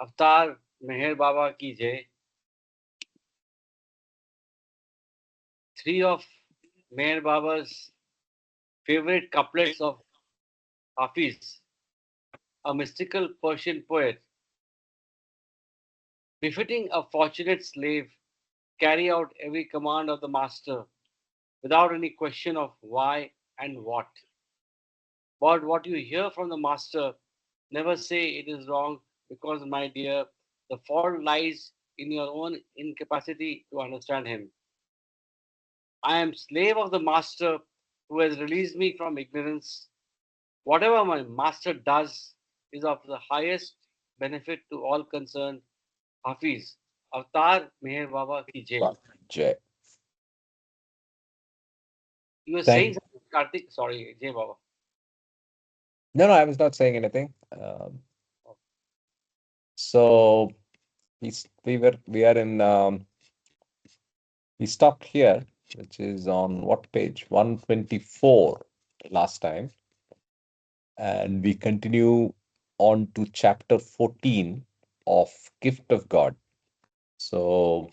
Avatar Meher Baba ki jai. Three of Meher Baba's favorite couplets of Hafiz, a mystical Persian poet, befitting a fortunate slave, carry out every command of the master without any question of why and what. But what you hear from the master, never say it is wrong because, my dear, the fault lies in your own incapacity to understand him. I am slave of the master who has released me from ignorance. Whatever my master does is of the highest benefit to all concerned. Hafiz, Avatar Meher Baba ki jai. Wow. Jay. You were saying Thank. something, Karthik? Sorry, Jai Baba. No, no, I was not saying anything. So we are in we stopped here, which is on what page? 124 last time, and we continue on to chapter 14 of Gift of God. So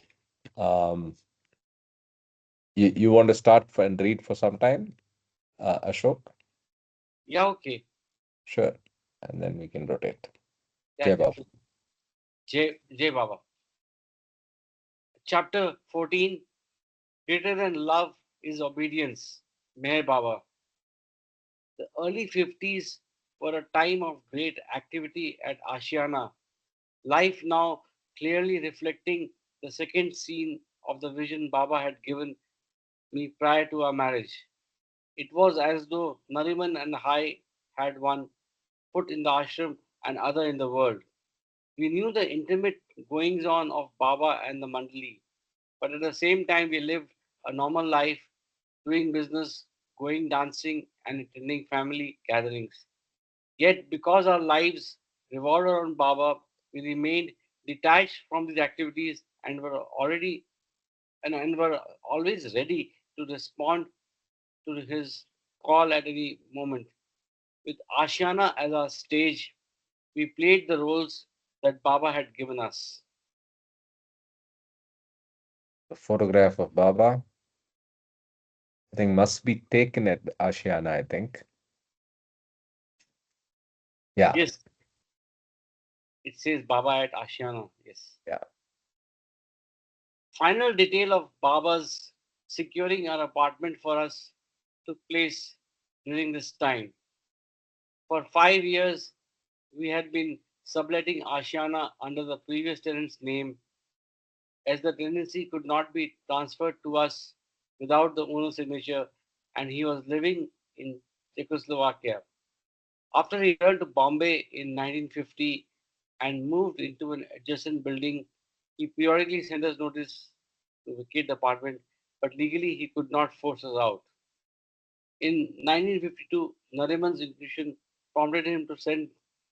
you want to start and read for some time, Ashok? Yeah, okay. Sure. And then we can rotate. Yeah, Jai Baba. definitely. Jai Baba. Chapter 14. Greater than love is obedience. Meher Baba. The early 50s were a time of great activity at Ashiana. Life now clearly reflecting the second scene of the vision Baba had given me prior to our marriage. It was as though Nariman and I had one foot in the ashram and other in the world. We knew the intimate goings on of Baba and the Mandali, but at the same time we lived a normal life, doing business, going dancing, and attending family gatherings. Yet, because our lives revolved around Baba, we remained detached from these activities and were always ready to respond to his call at any moment. With Ashiana as our stage, we played the roles that Baba had given us. The photograph of Baba, I think, must be taken at Ashiana, I think. Yeah, Yes, it says Baba at Ashiana. Yes. yeah. Final detail of Baba's securing our apartment for us took place during this time. For 5 years, we had been subletting Ashiana under the previous tenant's name, as the tenancy could not be transferred to us without the owner's signature, and he was living in Czechoslovakia. After he returned to Bombay in 1950 and moved into an adjacent building, he periodically sent us notice to vacate the apartment, but legally he could not force us out. In 1952, Nariman's intuition prompted him to send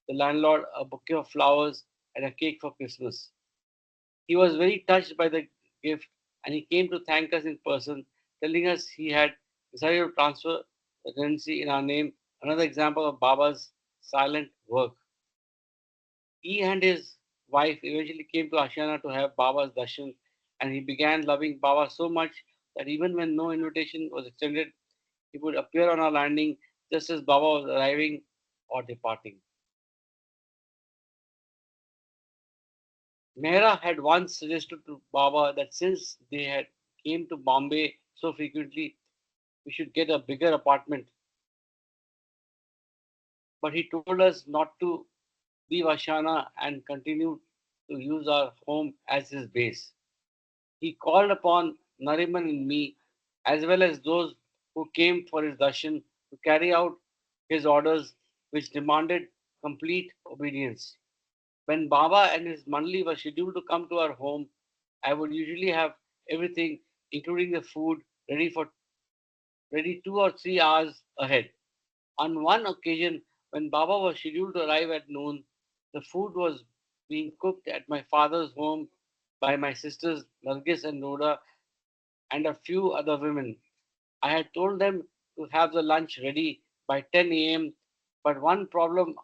the landlord a bouquet of flowers and a cake for Christmas. He was very touched by the gift and he came to thank us in person, telling us he had decided to transfer the tenancy in our name, another example of Baba's silent work. He and his wife eventually came to Ashiana to have Baba's darshan, and he began loving Baba so much that even when no invitation was extended, he would appear on our landing just as Baba was arriving or departing. Mehra had once suggested to Baba that since they had came to Bombay so frequently, we should get a bigger apartment. But he told us not to leave Ashana and continue to use our home as his base. He called upon Nariman and me, as well as those who came for his darshan, to carry out his orders, which demanded complete obedience. When Baba and his Mandali were scheduled to come to our home, I would usually have everything, including the food, ready 2 or 3 hours ahead. On one occasion, when Baba was scheduled to arrive at noon, the food was being cooked at my father's home by my sisters Nargis and Noda and a few other women. I had told them to have the lunch ready by 10 a.m., but one problem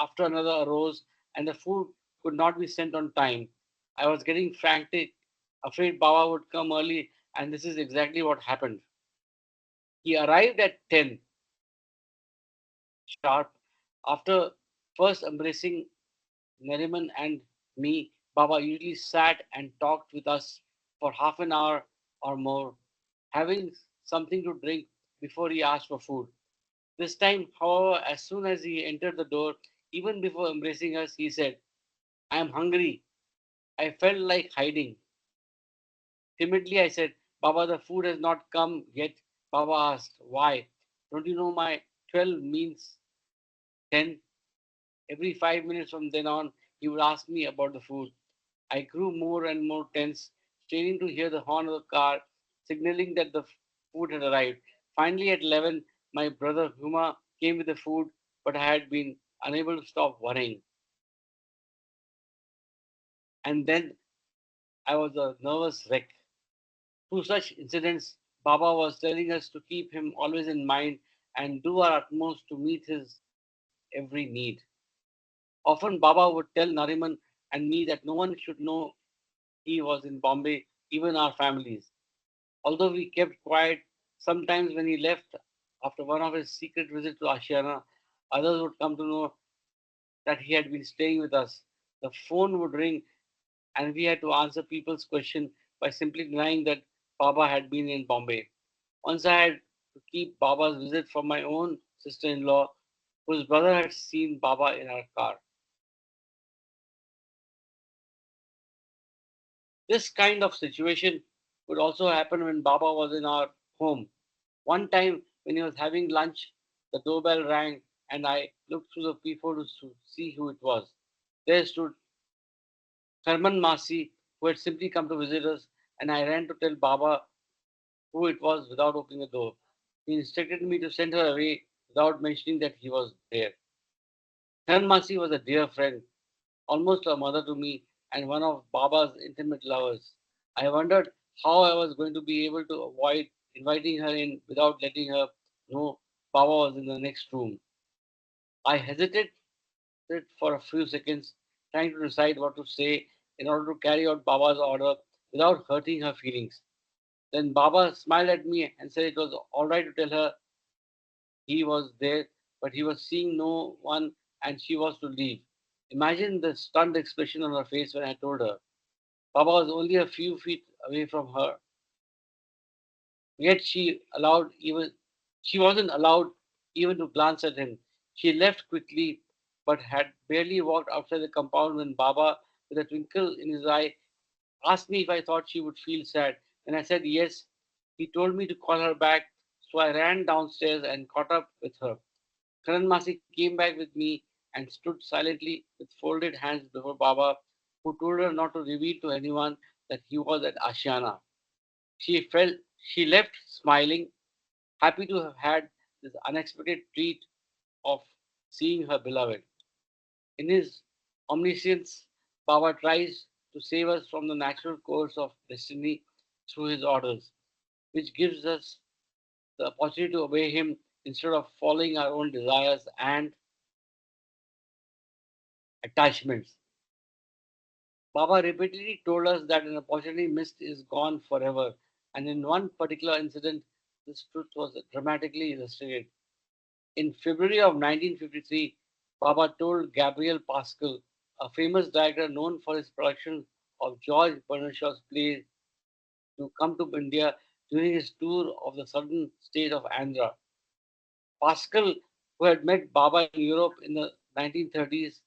after another arose, and the food could not be sent on time. I was getting frantic, afraid Baba would come early, and this is exactly what happened. He arrived at 10 sharp. After first embracing Nariman and me, Baba usually sat and talked with us for half an hour or more, having something to drink before he asked for food. This time, however, as soon as he entered the door, even before embracing us, he said, I am hungry. I felt like hiding. Timidly, I said, Baba, the food has not come yet. Baba asked, why? Don't you know my 12 means 10? Every 5 minutes from then on, he would ask me about the food. I grew more and more tense, straining to hear the horn of the car, signaling that the food had arrived. Finally, at 11, my brother Huma came with the food, but I had been unable to stop worrying. And then I was a nervous wreck. Through such incidents, Baba was telling us to keep him always in mind and do our utmost to meet his every need. Often Baba would tell Nariman and me that no one should know he was in Bombay, even our families. Although we kept quiet, sometimes when he left after one of his secret visits to Ashiana, others would come to know that he had been staying with us. The phone would ring and we had to answer people's question by simply denying that Baba had been in Bombay. Once I had to keep Baba's visit from my own sister-in-law, whose brother had seen Baba in our car. This kind of situation would also happen when Baba was in our home. One time when he was having lunch, the doorbell rang and I looked through the peephole to see who it was. There stood Herman Masi, who had simply come to visit us, and I ran to tell Baba who it was without opening the door. He instructed me to send her away without mentioning that he was there. Herman Masi was a dear friend, almost a mother to me, and one of Baba's intimate lovers. I wondered how I was going to be able to avoid inviting her in without letting her know Baba was in the next room. I hesitated for a few seconds, trying to decide what to say in order to carry out Baba's order without hurting her feelings. Then Baba smiled at me and said it was all right to tell her he was there, but he was seeing no one and she was to leave. Imagine the stunned expression on her face when I told her. Baba was only a few feet away from her, yet she wasn't allowed even to glance at him. She left quickly, but had barely walked outside the compound when Baba, with a twinkle in his eye, asked me if I thought she would feel sad. When I said yes, he told me to call her back, so I ran downstairs and caught up with her. Karan Masi came back with me and stood silently with folded hands before Baba, who told her not to reveal to anyone that he was at Ashiana. She left smiling, happy to have had this unexpected treat of seeing her beloved. In his omniscience, Baba tries to save us from the natural course of destiny through his orders, which gives us the opportunity to obey him instead of following our own desires and attachments. Baba repeatedly told us that an opportunity missed is gone forever, and in one particular incident, this truth was dramatically illustrated. In February of 1953, Baba told Gabriel Pascal, a famous director known for his production of George Bernardshaw's plays, to come to India during his tour of the southern state of Andhra. Pascal, who had met Baba in Europe in the 1930s,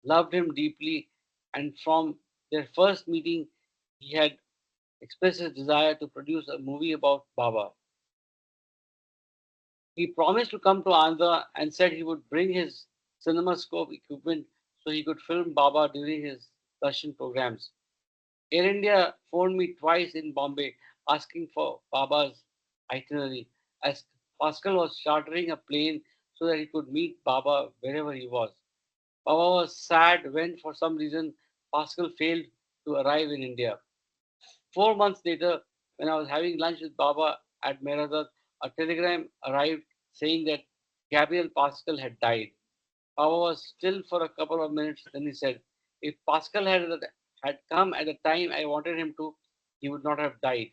loved him deeply, and from their first meeting, he had expressed his desire to produce a movie about Baba. He promised to come to Andhra and said he would bring his cinemascope equipment so he could film Baba during his Russian programs. Air India phoned me twice in Bombay asking for Baba's itinerary as Pascal was chartering a plane so that he could meet Baba wherever he was. Baba was sad when, for some reason, Pascal failed to arrive in India. 4 months later, when I was having lunch with Baba at Meradat, a telegram arrived saying that Gabriel Pascal had died. Baba was still for a couple of minutes. Then he said, "If Pascal had come at the time I wanted him to, he would not have died."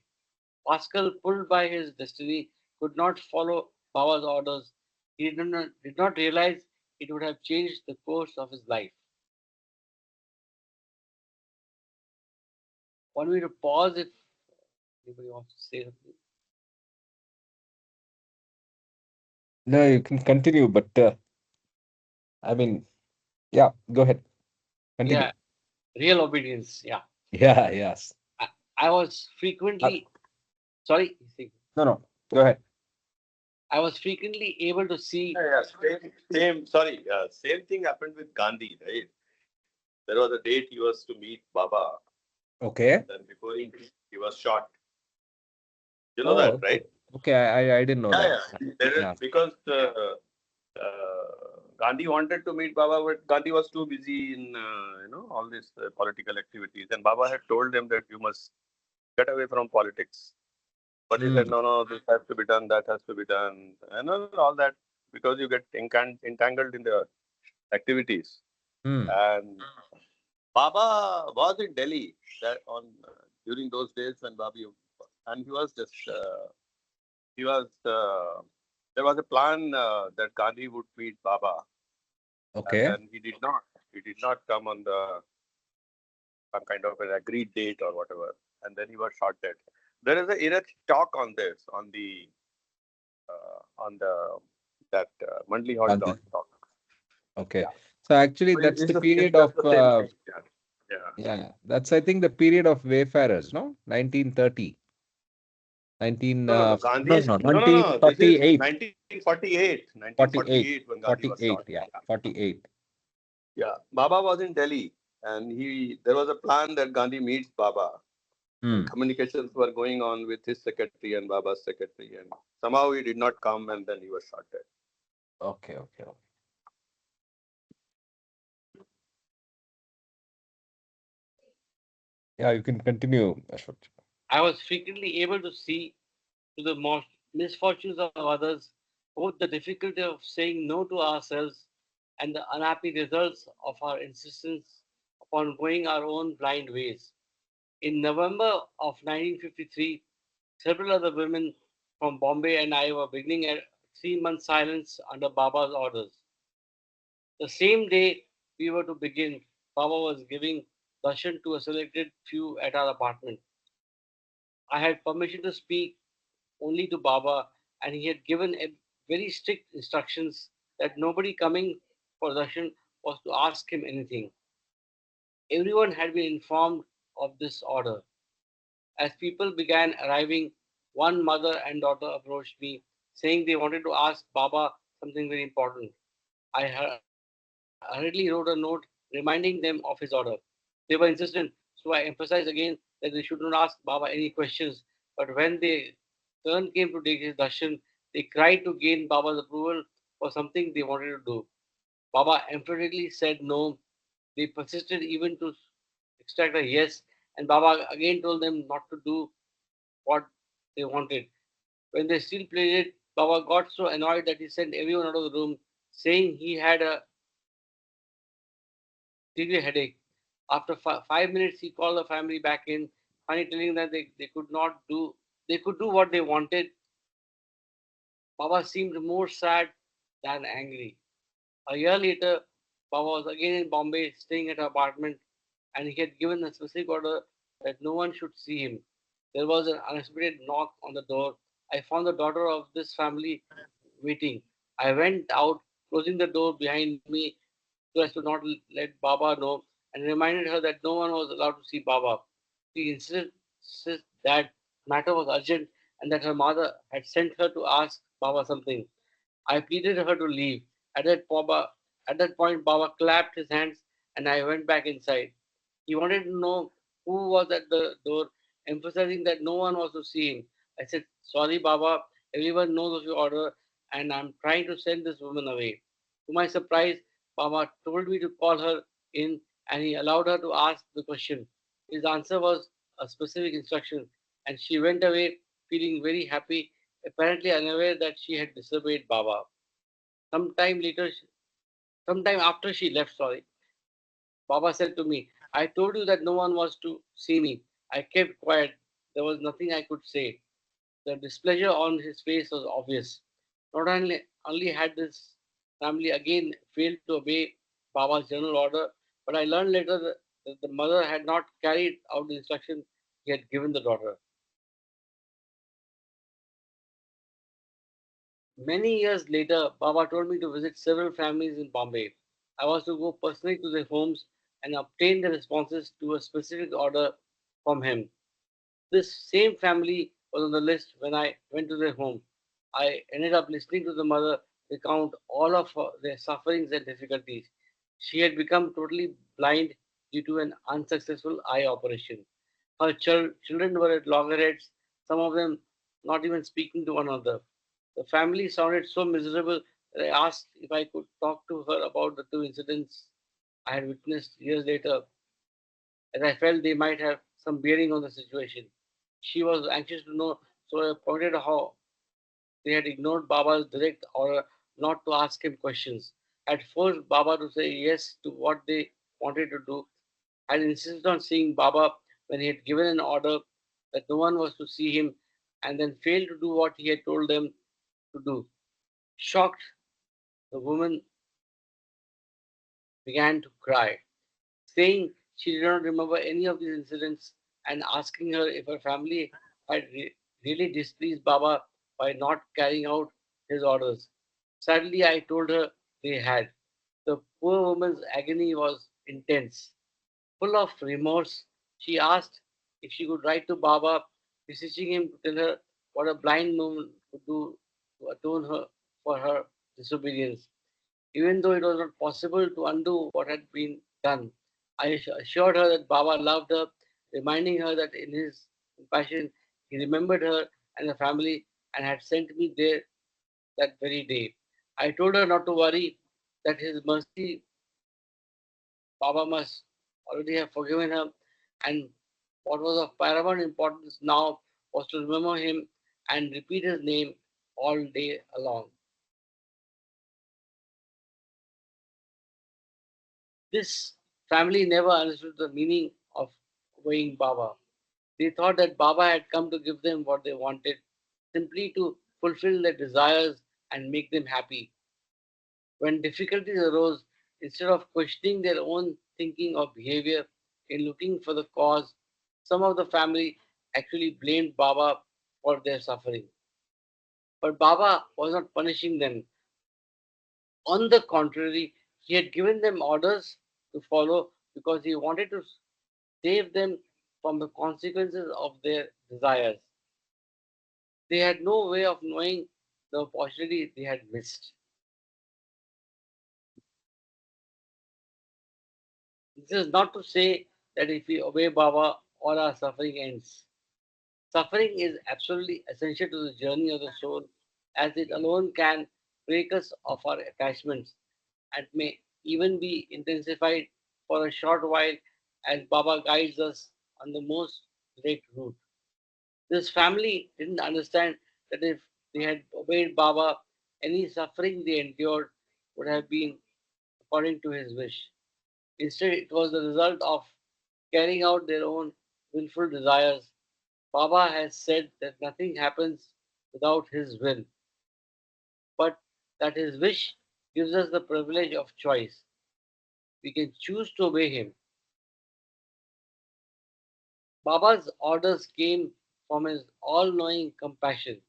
Pascal, pulled by his destiny, could not follow Baba's orders. He did not realize it would have changed the course of his life. Want me to pause if anybody wants to say something? No, you can continue, but I mean, yeah, go ahead, continue. Yeah, real obedience. Yeah. Yeah, yes. I, I was Uh, frequently, sorry, no, no, go ahead. I was frequently able to see. Yeah, same. Sorry, same thing happened with Gandhi, right? There was a date he was to meet Baba, Okay. then before he was shot. You know Oh, that, okay. right? Okay, I didn't know Yeah, that. yeah. There is Yeah. because Gandhi wanted to meet Baba, but Gandhi was too busy in all these political activities, and Baba had told him that you must get away from politics. But he said, Mm. no, no, this has to be done, that has to be done, and all that because you get entangled in the activities. Mm. And Baba was in Delhi that on during those days when Babi, and he was just he was there was a plan that Gandhi would meet Baba, and Okay. then he did not. He did not come on the some kind of an agreed date or whatever, and then he was shot dead. There is a Iraq talk on this on the that Mandli Hall Monthly. talk. Okay. Yeah, So actually, so that's the it's period just of the same thing. Yeah, yeah. yeah, that's I think the period of wayfarers, no? 1930, 19 No, no, no. no, Gandhi's no, no, no, no. This is 1948, 1948, 48, 1948 when Gandhi was shot. 48, yeah, Yeah, 48. yeah. Baba was in Delhi, and he there was a plan that Gandhi meets Baba, and Hmm. communications were going on with his secretary and Baba's secretary, and somehow he did not come, and then he was shot dead. Okay, okay, okay. Yeah, you can continue, Ashok. I was frequently able to see to the misfortunes of others, both the difficulty of saying no to ourselves and the unhappy results of our insistence upon going our own blind ways. In November of 1953, several other women from Bombay and I were beginning a 3 month silence under Baba's orders. The same day we were to begin, Baba was giving darshan to a selected few at our apartment. I had permission to speak only to Baba, and he had given very strict instructions that nobody coming for darshan was to ask him anything. Everyone had been informed of this order. As people began arriving, one mother and daughter approached me, saying they wanted to ask Baba something very important. I hurriedly wrote a note reminding them of his order. They were insistent, so I emphasized again that they should not ask Baba any questions. But when their turn came to take his darshan, they cried to gain Baba's approval for something they wanted to do. Baba emphatically said no. They persisted even to extract a yes, and Baba again told them not to do what they wanted. When they still played it, Baba got so annoyed that he sent everyone out of the room, saying he had a severe headache. After 5 minutes, he called the family back in, finally telling them they could not do they could do what they wanted. Baba seemed more sad than angry. A year later, Baba was again in Bombay, staying at her apartment, and he had given a specific order that no one should see him. There was an unexpected knock on the door. I found the daughter of this family waiting. I went out, closing the door behind me so as to not let Baba know, and reminded her that no one was allowed to see Baba. She insisted that matter was urgent and that her mother had sent her to ask Baba something. I pleaded her to leave. At that point, Baba clapped his hands and I went back inside. He wanted to know who was at the door, emphasizing that no one was to see him. I said, "Sorry, Baba, everyone knows of your order and I'm trying to send this woman away." To my surprise, Baba told me to call her in and he allowed her to ask the question. His answer was a specific instruction and she went away feeling very happy, apparently unaware that she had disobeyed Baba. Some time later, Sometime after she left, sorry, Baba said to me, I told you that no one was to see me. I kept quiet. There was nothing I could say. The displeasure on his face was obvious. Not only had this family again failed to obey Baba's general order, but I learned later that the mother had not carried out the instruction he had given the daughter. Many years later, Baba told me to visit several families in Bombay. I was to go personally to their homes and obtain the responses to a specific order from him. This same family was on the list when I went to their home. I ended up listening to the mother recount all of their sufferings and difficulties. She had become totally blind due to an unsuccessful eye operation. Her children were at loggerheads, some of them not even speaking to one another. The family sounded so miserable that I asked if I could talk to her about the two incidents I had witnessed years later, as I felt they might have some bearing on the situation. She was anxious to know, so I pointed out how they had ignored Baba's direct order not to ask him questions, had forced Baba to say yes to what they wanted to do, had insisted on seeing Baba when he had given an order that no one was to see him, and then failed to do what he had told them to do. Shocked, the woman began to cry, saying she did not remember any of these incidents and asking her if her family had really displeased Baba by not carrying out his orders. Sadly, I told her they had. The poor woman's agony was intense. Full of remorse, she asked if she could write to Baba, beseeching him to tell her what a blind woman could do to atone her for her disobedience. Even though it was not possible to undo what had been done, I assured her that Baba loved her, reminding her that in his compassion he remembered her and the family and had sent me there that very day. I told her not to worry, that his mercy, Baba must already have forgiven her, and what was of paramount importance now was to remember him and repeat his name all day long. This family never understood the meaning of obeying Baba. They thought that Baba had come to give them what they wanted, simply to fulfill their desires and make them happy. When difficulties arose, instead of questioning their own thinking or behavior in looking for the cause, some of the family actually blamed Baba for their suffering. But Baba was not punishing them. On the contrary, he had given them orders to follow because he wanted to save them from the consequences of their desires. They had no way of knowing the opportunity they had missed. This is not to say that if we obey Baba, all our suffering ends. Suffering is absolutely essential to the journey of the soul, as it alone can break us of our attachments and may even be intensified for a short while as Baba guides us on the most direct route. This family didn't understand that if they had obeyed Baba, any suffering they endured would have been according to his wish. Instead, it was the result of carrying out their own willful desires. Baba has said that nothing happens without his will, but that his wish gives us the privilege of choice. We can choose to obey him. Baba's orders came from his all knowing compassion.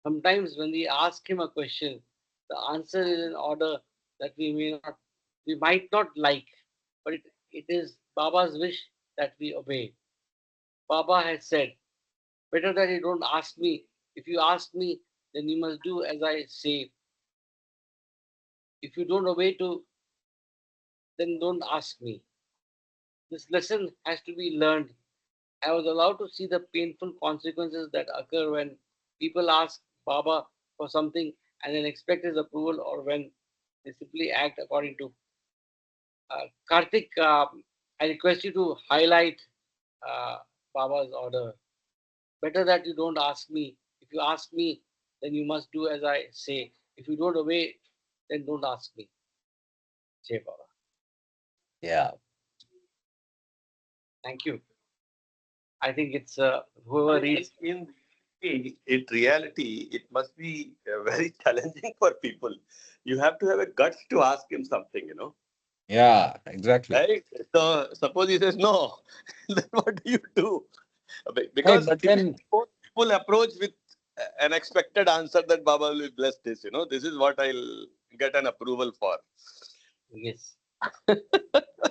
Sometimes when we ask him a question, the answer is in order that we might not like, but it is Baba's wish that we obey. Baba has said, better that you don't ask me. If you ask me, then you must do as I say. If you don't obey to, then don't ask me. This lesson has to be learned. I was allowed to see the painful consequences that occur when people ask Baba for something and then expect his approval, or when they simply act according to. Karthik, I request you to highlight uh, Baba's order. Better that you don't ask me. If you ask me, then you must do as I say. If you don't obey, then don't ask me. Jai Baba. Yeah. Thank you. I think it's whoever reads. In reality, it must be very challenging for people. You have to have a guts to ask him something, Yeah, exactly. right? So suppose he says no, then what do you do? Hey, Because but typically then, most people approach with an expected answer that Baba will bless this. This is what I'll get an approval for. Yes.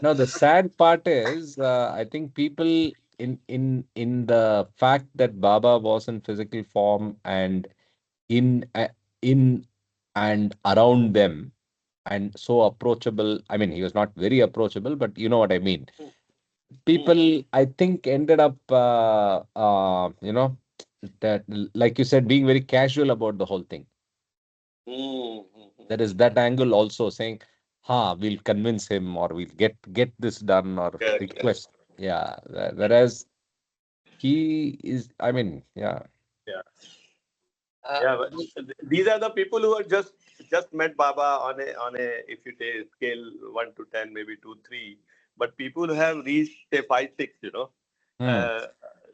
no, the sad part is, I think people in the fact that Baba was in physical form and in and around them and so approachable. I mean, he was not very approachable, but you know what I mean. Hmm. People, I think, ended up, that, like you said, being very casual about the whole thing. Hmm. Hmm. There is that angle also saying, "Ha, we'll convince him, or we'll get this done, or Correct, correct. request." Yeah. Whereas he is, I mean, yeah, Yeah. Uh, Yeah, but these are the people who are just met Baba on a if you take scale 1 to 10, maybe 2, 3. But people who have reached say 5, 6, hmm, uh,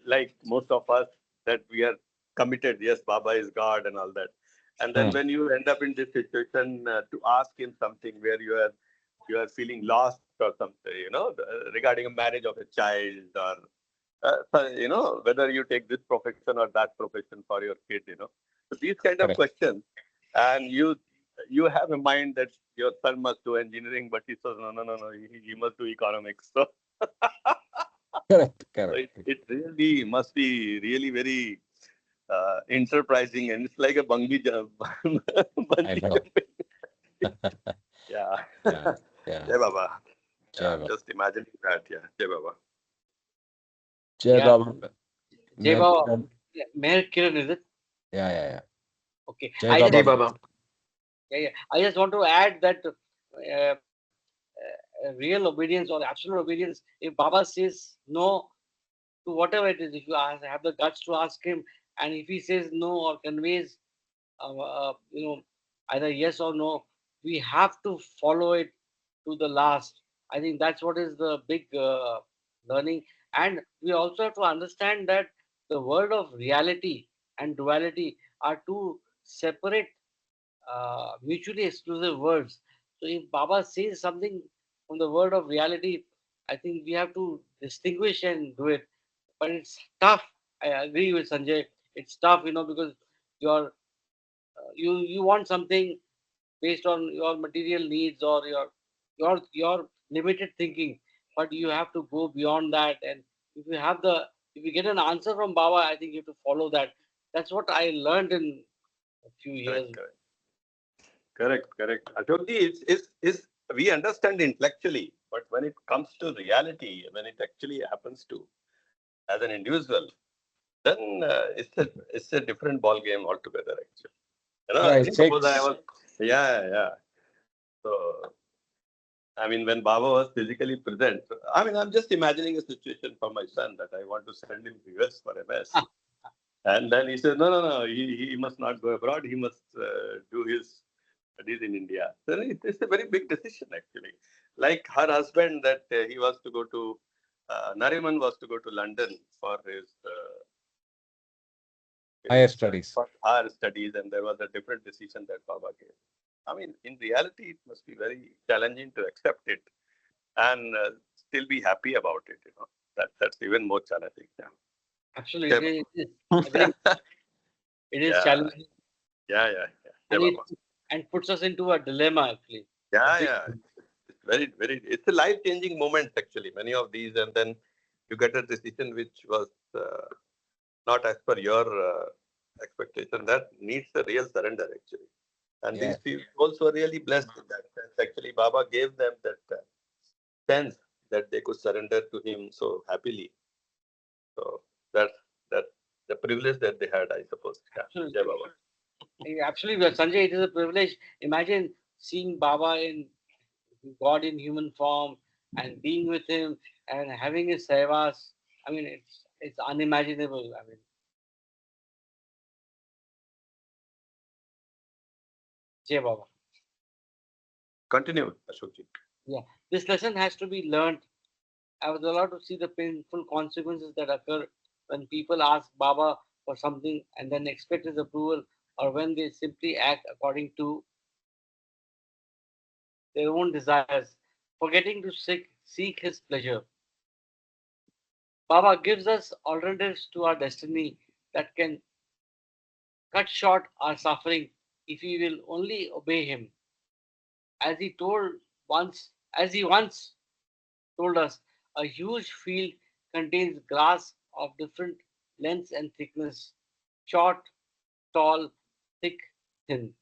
like most of us, that we are committed. Yes, Baba is God and all that. And then hmm, when you end up in this situation to ask him something where you are feeling lost or something, regarding a marriage of a child or so, whether you take this profession or that profession for your kid, So these kind of correct, questions, and you have a mind that your son must do engineering, but he says no, no, no, no, he must do economics. So, correct, so correct. it really must be really very enterprising, and it's like a bungee jump, I bungee know. jumping. Yeah, Yeah, yeah. Jai Baba. Yeah, Jai I'm Baba. just imagining that. Yeah, Jai Baba. Jai yeah. Baba. Jai Mer- Baba. Kiran. Yeah, Meher Kiran, is it? Yeah, yeah, yeah. Okay. Jai I just Baba. Jai Baba. yeah, yeah. I just want to add that real obedience or absolute obedience. If Baba says no to whatever it is, if you have the guts to ask him, and if he says no or conveys, either yes or no, we have to follow it to the last. I think that's what is the big learning, and we also have to understand that the world of reality and duality are two separate, mutually exclusive words. So if Baba says something from the world of reality, I think we have to distinguish and do it. But it's tough. I agree with Sanjay. It's tough, because you're you want something based on your material needs or your limited thinking, but you have to go beyond that. And if you have the if you get an answer from Baba, I think you have to follow that. That's what I learned in a few Correct, years. correct. Correct, correct. Ashokji, it's we understand intellectually, but when it comes to reality, when it actually happens to as an individual, then it's a different ball game altogether. Actually, Yeah, it suppose I takes. was, yeah, yeah. So I mean, when Baba was physically present, I mean, I'm just imagining a situation for my son that I want to send him to US for MS, and then he says, no, no, no, he must not go abroad. He must do his studies in India. So it's a very big decision, actually. Like her husband, that he was to go to, Nariman was to go to London for Higher studies. for higher studies, and there was a different decision that Baba gave. I mean, in reality, it must be very challenging to accept it and still be happy about it. That's even more challenging. Yeah. Jai Absolutely, it is. Agree. Baba. It is Yeah, challenging, yeah, yeah, yeah. Jai and it Baba. and puts us into a dilemma. Actually, a Yeah, big. yeah. It's very, very. It's a life-changing moment actually. Many of these, and then you get a decision which was not as per your expectation. That needs a real surrender actually. And Yeah, these people also really blessed in that sense. Actually, Baba gave them that sense that they could surrender to him so happily. So that's that the privilege that they had, I suppose. Yeah. Jai Absolutely, Baba. absolutely, Sanjay. It is a privilege. Imagine seeing Baba in God in human form and being with him and having his sevas. I mean, it's unimaginable. I mean, Jai Baba. Continue, Ashokji. Yeah, this lesson has to be learned. I was allowed to see the painful consequences that occur when people ask Baba for something and then expect his approval, or when they simply act according to their own desires, forgetting to seek his pleasure. Baba gives us alternatives to our destiny that can cut short our suffering if we will only obey him. As he told as he once told us, a huge field contains grass of different lengths and thickness, short, tall, thick, thin.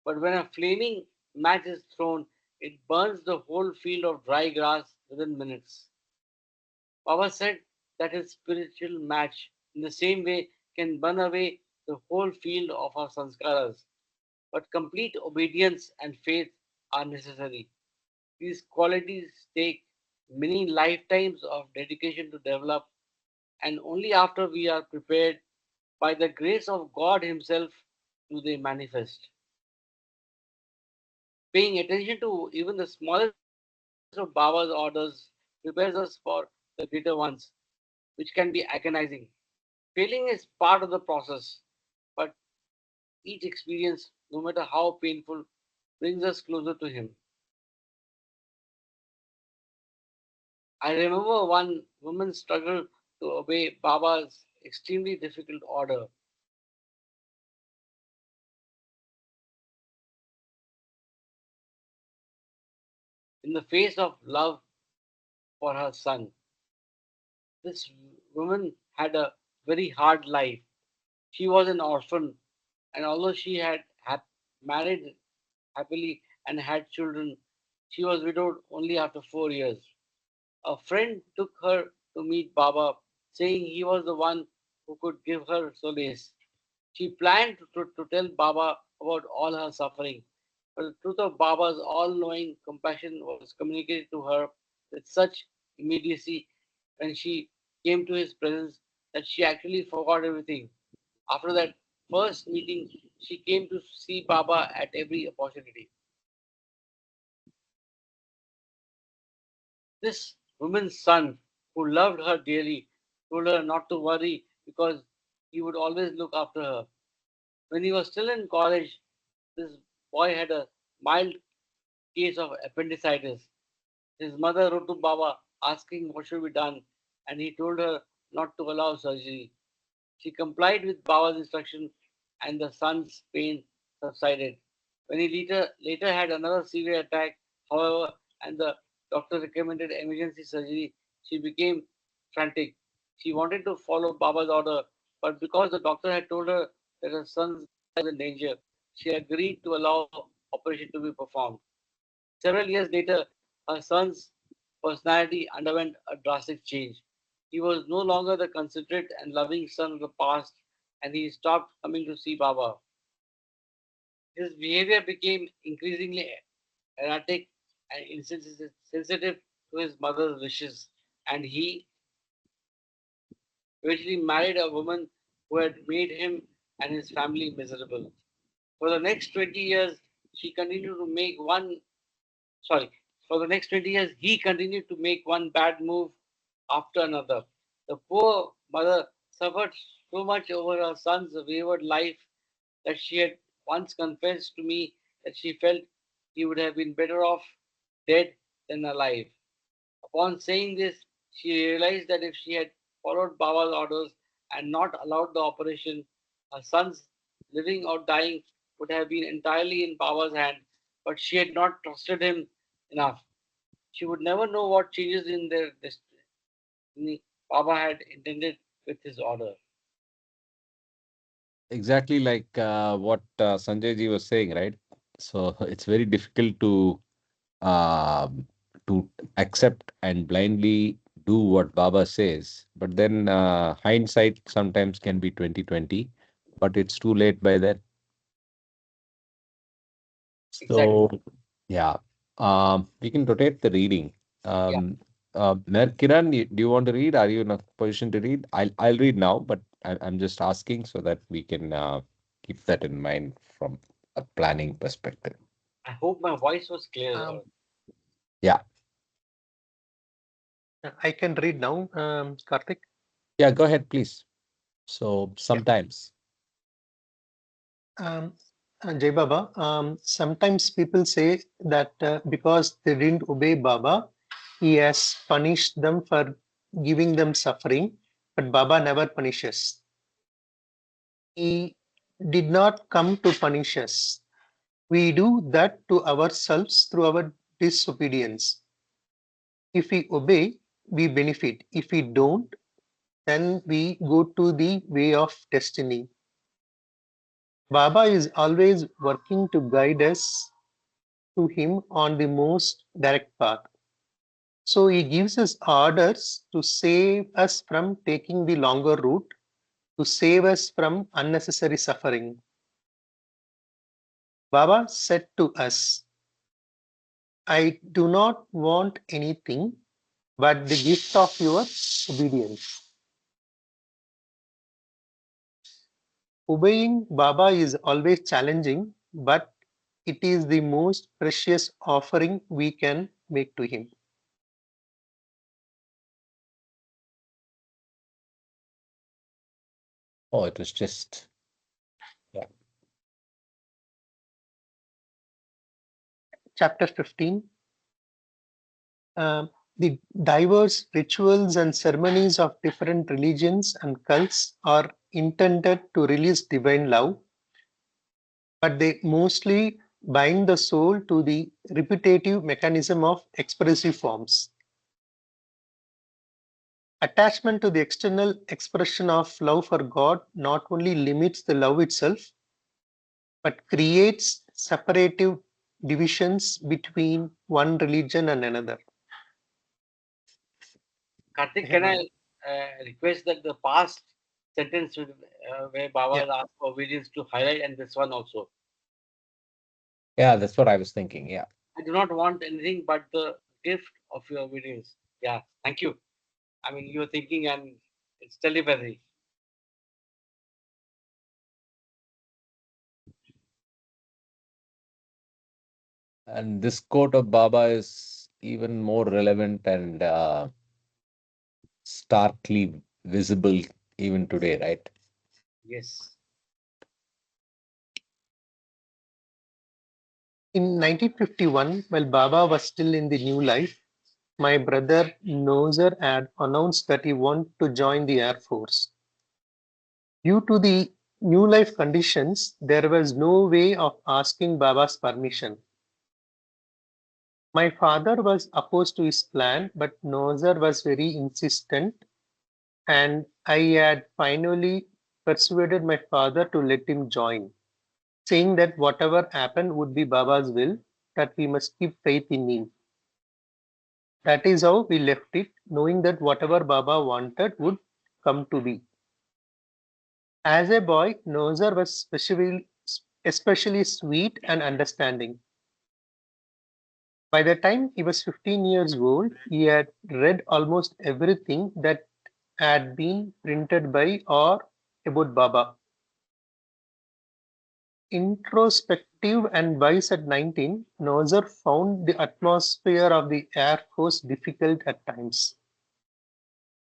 But when a flaming match is thrown, it burns the whole field of dry grass within minutes. Baba said that his spiritual match, in the same way, can burn away the whole field of our sanskaras. But complete obedience and faith are necessary. These qualities take many lifetimes of dedication to develop, and only after we are prepared by the grace of God Himself do they manifest. Paying attention to even the smallest of Baba's orders prepares us for the greater ones, which can be agonizing. Failing is part of the process, but each experience, no matter how painful, brings us closer to Him. I remember one woman struggled to obey Baba's extremely difficult order. In the face of love for her son, this woman had a very hard life. She was an orphan, and although she had married happily and had children, she was widowed only after 4 years. A friend took her to meet Baba, saying he was the one who could give her solace. She planned to tell Baba about all her suffering, but the truth of Baba's all knowing compassion was communicated to her with such immediacy when she came to his presence that she actually forgot everything. After that first meeting, she came to see Baba at every opportunity. This woman's son, who loved her dearly, told her not to worry because he would always look after her. When he was still in college, this boy had a mild case of appendicitis. His mother wrote to Baba asking what should be done, and he told her not to allow surgery. She complied with Baba's instruction, and the son's pain subsided. When he later had another severe attack, however, and the doctor recommended emergency surgery, she became frantic. She wanted to follow Baba's order, but because the doctor had told her that her son's life was in danger, she agreed to allow operation to be performed. Several years later, her son's personality underwent a drastic change. He was no longer the considerate and loving son of the past, and he stopped coming to see Baba. His behavior became increasingly erratic and insensitive to his mother's wishes, and he eventually married a woman who had made him and his family miserable. For the next 20 years, she continued to make one sorry, for the next 20 years, he continued to make one bad move after another. The poor mother suffered so much over her son's wayward life that she had once confessed to me that she felt he would have been better off dead than alive. Upon saying this, she realized that if she had followed Baba's orders and not allowed the operation, her son's living or dying would have been entirely in Baba's hand, but she had not trusted him enough. She would never know what changes in their destiny Baba had intended with his order. Exactly like what Sanjay ji was saying, right? So it's very difficult um to accept and blindly do what Baba says. But then hindsight sometimes can be 2020, but it's too late by then. Exactly. So yeah, we can rotate the reading. Yeah. Kiran, do you want to read? Are you in a position to read? I'll read now, but I'm just asking so that we can keep that in mind from a planning perspective. I hope my voice was clear. Um, Yeah. I can read now, Karthik. Yeah, go ahead, please. So sometimes. Um, Jai Baba, sometimes people say that because they didn't obey Baba, he has punished them for giving them suffering, but Baba never punishes. He did not come to punish us. We do that to ourselves through our disobedience. If we obey, we benefit. If we don't, then we go to the way of destiny. Baba is always working to guide us to him on the most direct path. So he gives us orders to save us from taking the longer route, to save us from unnecessary suffering. Baba said to us, I do not want anything but the gift of your obedience. Obeying Baba is always challenging, but it is the most precious offering we can make to him. Oh, it was just, yeah. Chapter 15. The diverse rituals and ceremonies of different religions and cults are intended to release divine love, but they mostly bind the soul to the repetitive mechanism of expressive forms. Attachment to the external expression of love for God not only limits the love itself, but creates separative divisions between one religion and another. Karthik, can I request that the past sentence where Yeah. Baba asked for obedience to highlight and this one also? Yeah, that's what I was thinking. Yeah. I do not want anything but the gift of your obedience. Yeah, thank you. I mean, you're thinking and it's telepathy. And this quote of Baba is even more relevant and starkly visible even today, right? Yes. In 1951, while Baba was still in the new life, my brother Nozer had announced that he wanted to join the Air Force. Due to the new life conditions, there was no way of asking Baba's permission. My father was opposed to his plan, but Nozer was very insistent, and I had finally persuaded my father to let him join, saying that whatever happened would be Baba's will, that we must keep faith in him. That is how we left it, knowing that whatever Baba wanted would come to be. As a boy, Nozer was especially sweet and understanding. By the time he was 15 years old, he had read almost everything that had been printed by or about Baba. Introspective and wise at 19, Nozer found the atmosphere of the Air Force difficult at times.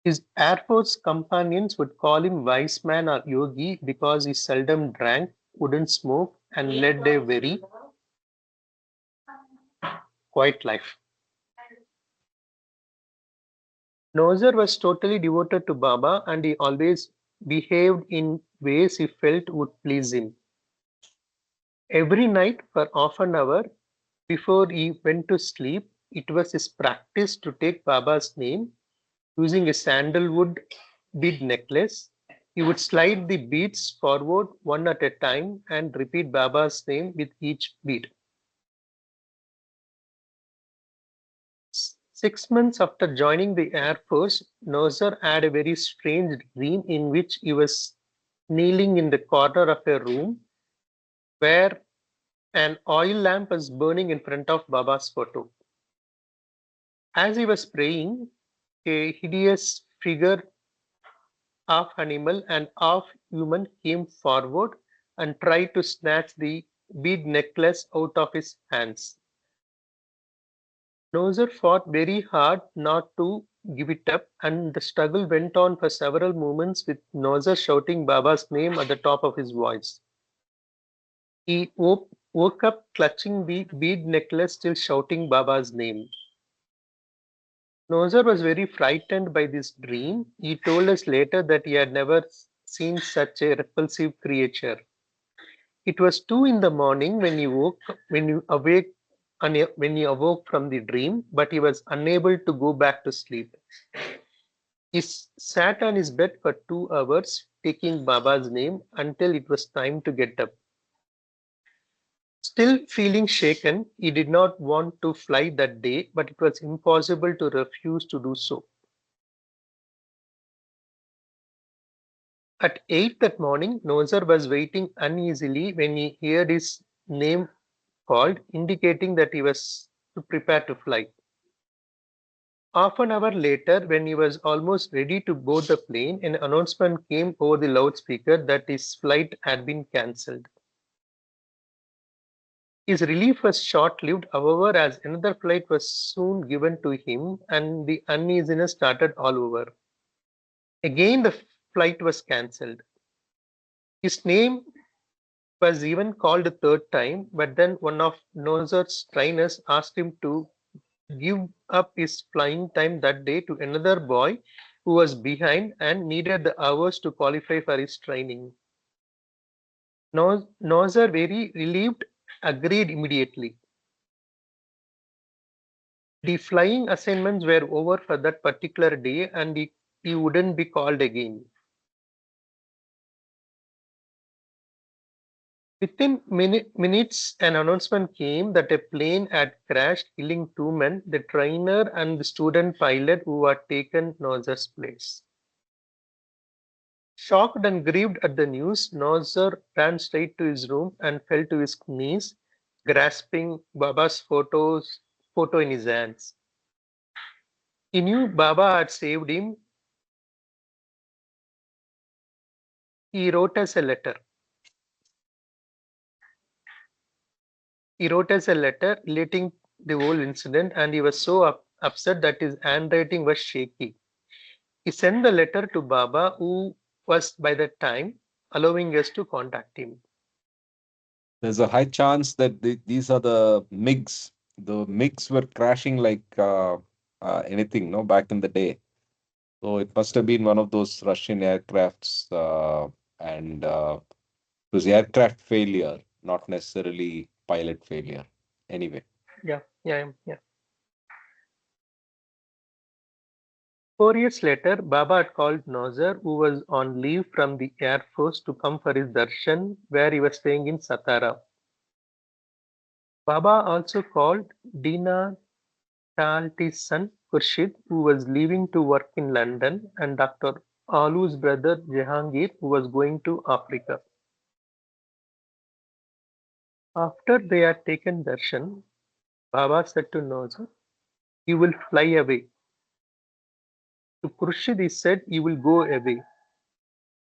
His Air Force companions would call him wise man or yogi because he seldom drank, wouldn't smoke, and led a very quiet life. Nozer was totally devoted to Baba and he always behaved in ways he felt would please him. Every night for half an hour before he went to sleep, it was his practice to take Baba's name using a sandalwood bead necklace. He would slide the beads forward one at a time and repeat Baba's name with each bead. 6 months after joining the Air Force, Nozer had a very strange dream in which he was kneeling in the corner of a room where an oil lamp was burning in front of Baba's photo. As he was praying, a hideous figure, half animal and half human, came forward and tried to snatch the bead necklace out of his hands. Noser fought very hard not to give it up, and the struggle went on for several moments with Noser shouting Baba's name at the top of his voice. He woke up clutching the bead necklace, still shouting Baba's name. Noser was very frightened by this dream. He told us later that he had never seen such a repulsive creature. It was 2 in the morning when he awoke from the dream, but he was unable to go back to sleep. He sat on his bed for 2 hours, taking Baba's name until it was time to get up. Still feeling shaken, he did not want to fly that day, but it was impossible to refuse to do so. At 8 that morning, Noser was waiting uneasily when he heard his name called, indicating that he was to prepare to fly. Half an hour later, when he was almost ready to board the plane, an announcement came over the loudspeaker that his flight had been cancelled. His relief was short-lived, however, as another flight was soon given to him and the uneasiness started all over. Again, the flight was cancelled. His name was even called a third time, but then one of Noser's trainers asked him to give up his flying time that day to another boy who was behind and needed the hours to qualify for his training. Noser, very relieved, agreed immediately. The flying assignments were over for that particular day and he wouldn't be called again. Within minutes, an announcement came that a plane had crashed, killing 2 men, the trainer and the student pilot who had taken Noser's place. Shocked and grieved at the news, Noser ran straight to his room and fell to his knees, grasping Baba's photo in his hands. He knew Baba had saved him. He wrote us a letter. He wrote us a letter relating the whole incident, and he was so upset that his handwriting was shaky. He sent the letter to Baba, who was by that time allowing us to contact him. There's a high chance that these are the MiGs. The MiGs were crashing like anything, no, back in the day. So it must have been one of those Russian aircrafts, and it was aircraft failure, not necessarily pilot failure. Anyway, Yeah. 4 years later, Baba had called Noser, who was on leave from the Air Force, to come for his darshan, where he was staying in Satara. Baba also called Dina Talti's son, Khurshid, who was leaving to work in London, and Dr. Alu's brother Jehangir, who was going to Africa. After they had taken darshan, Baba said to Noser, "You will fly away." To Khurshid he said, "You will go away."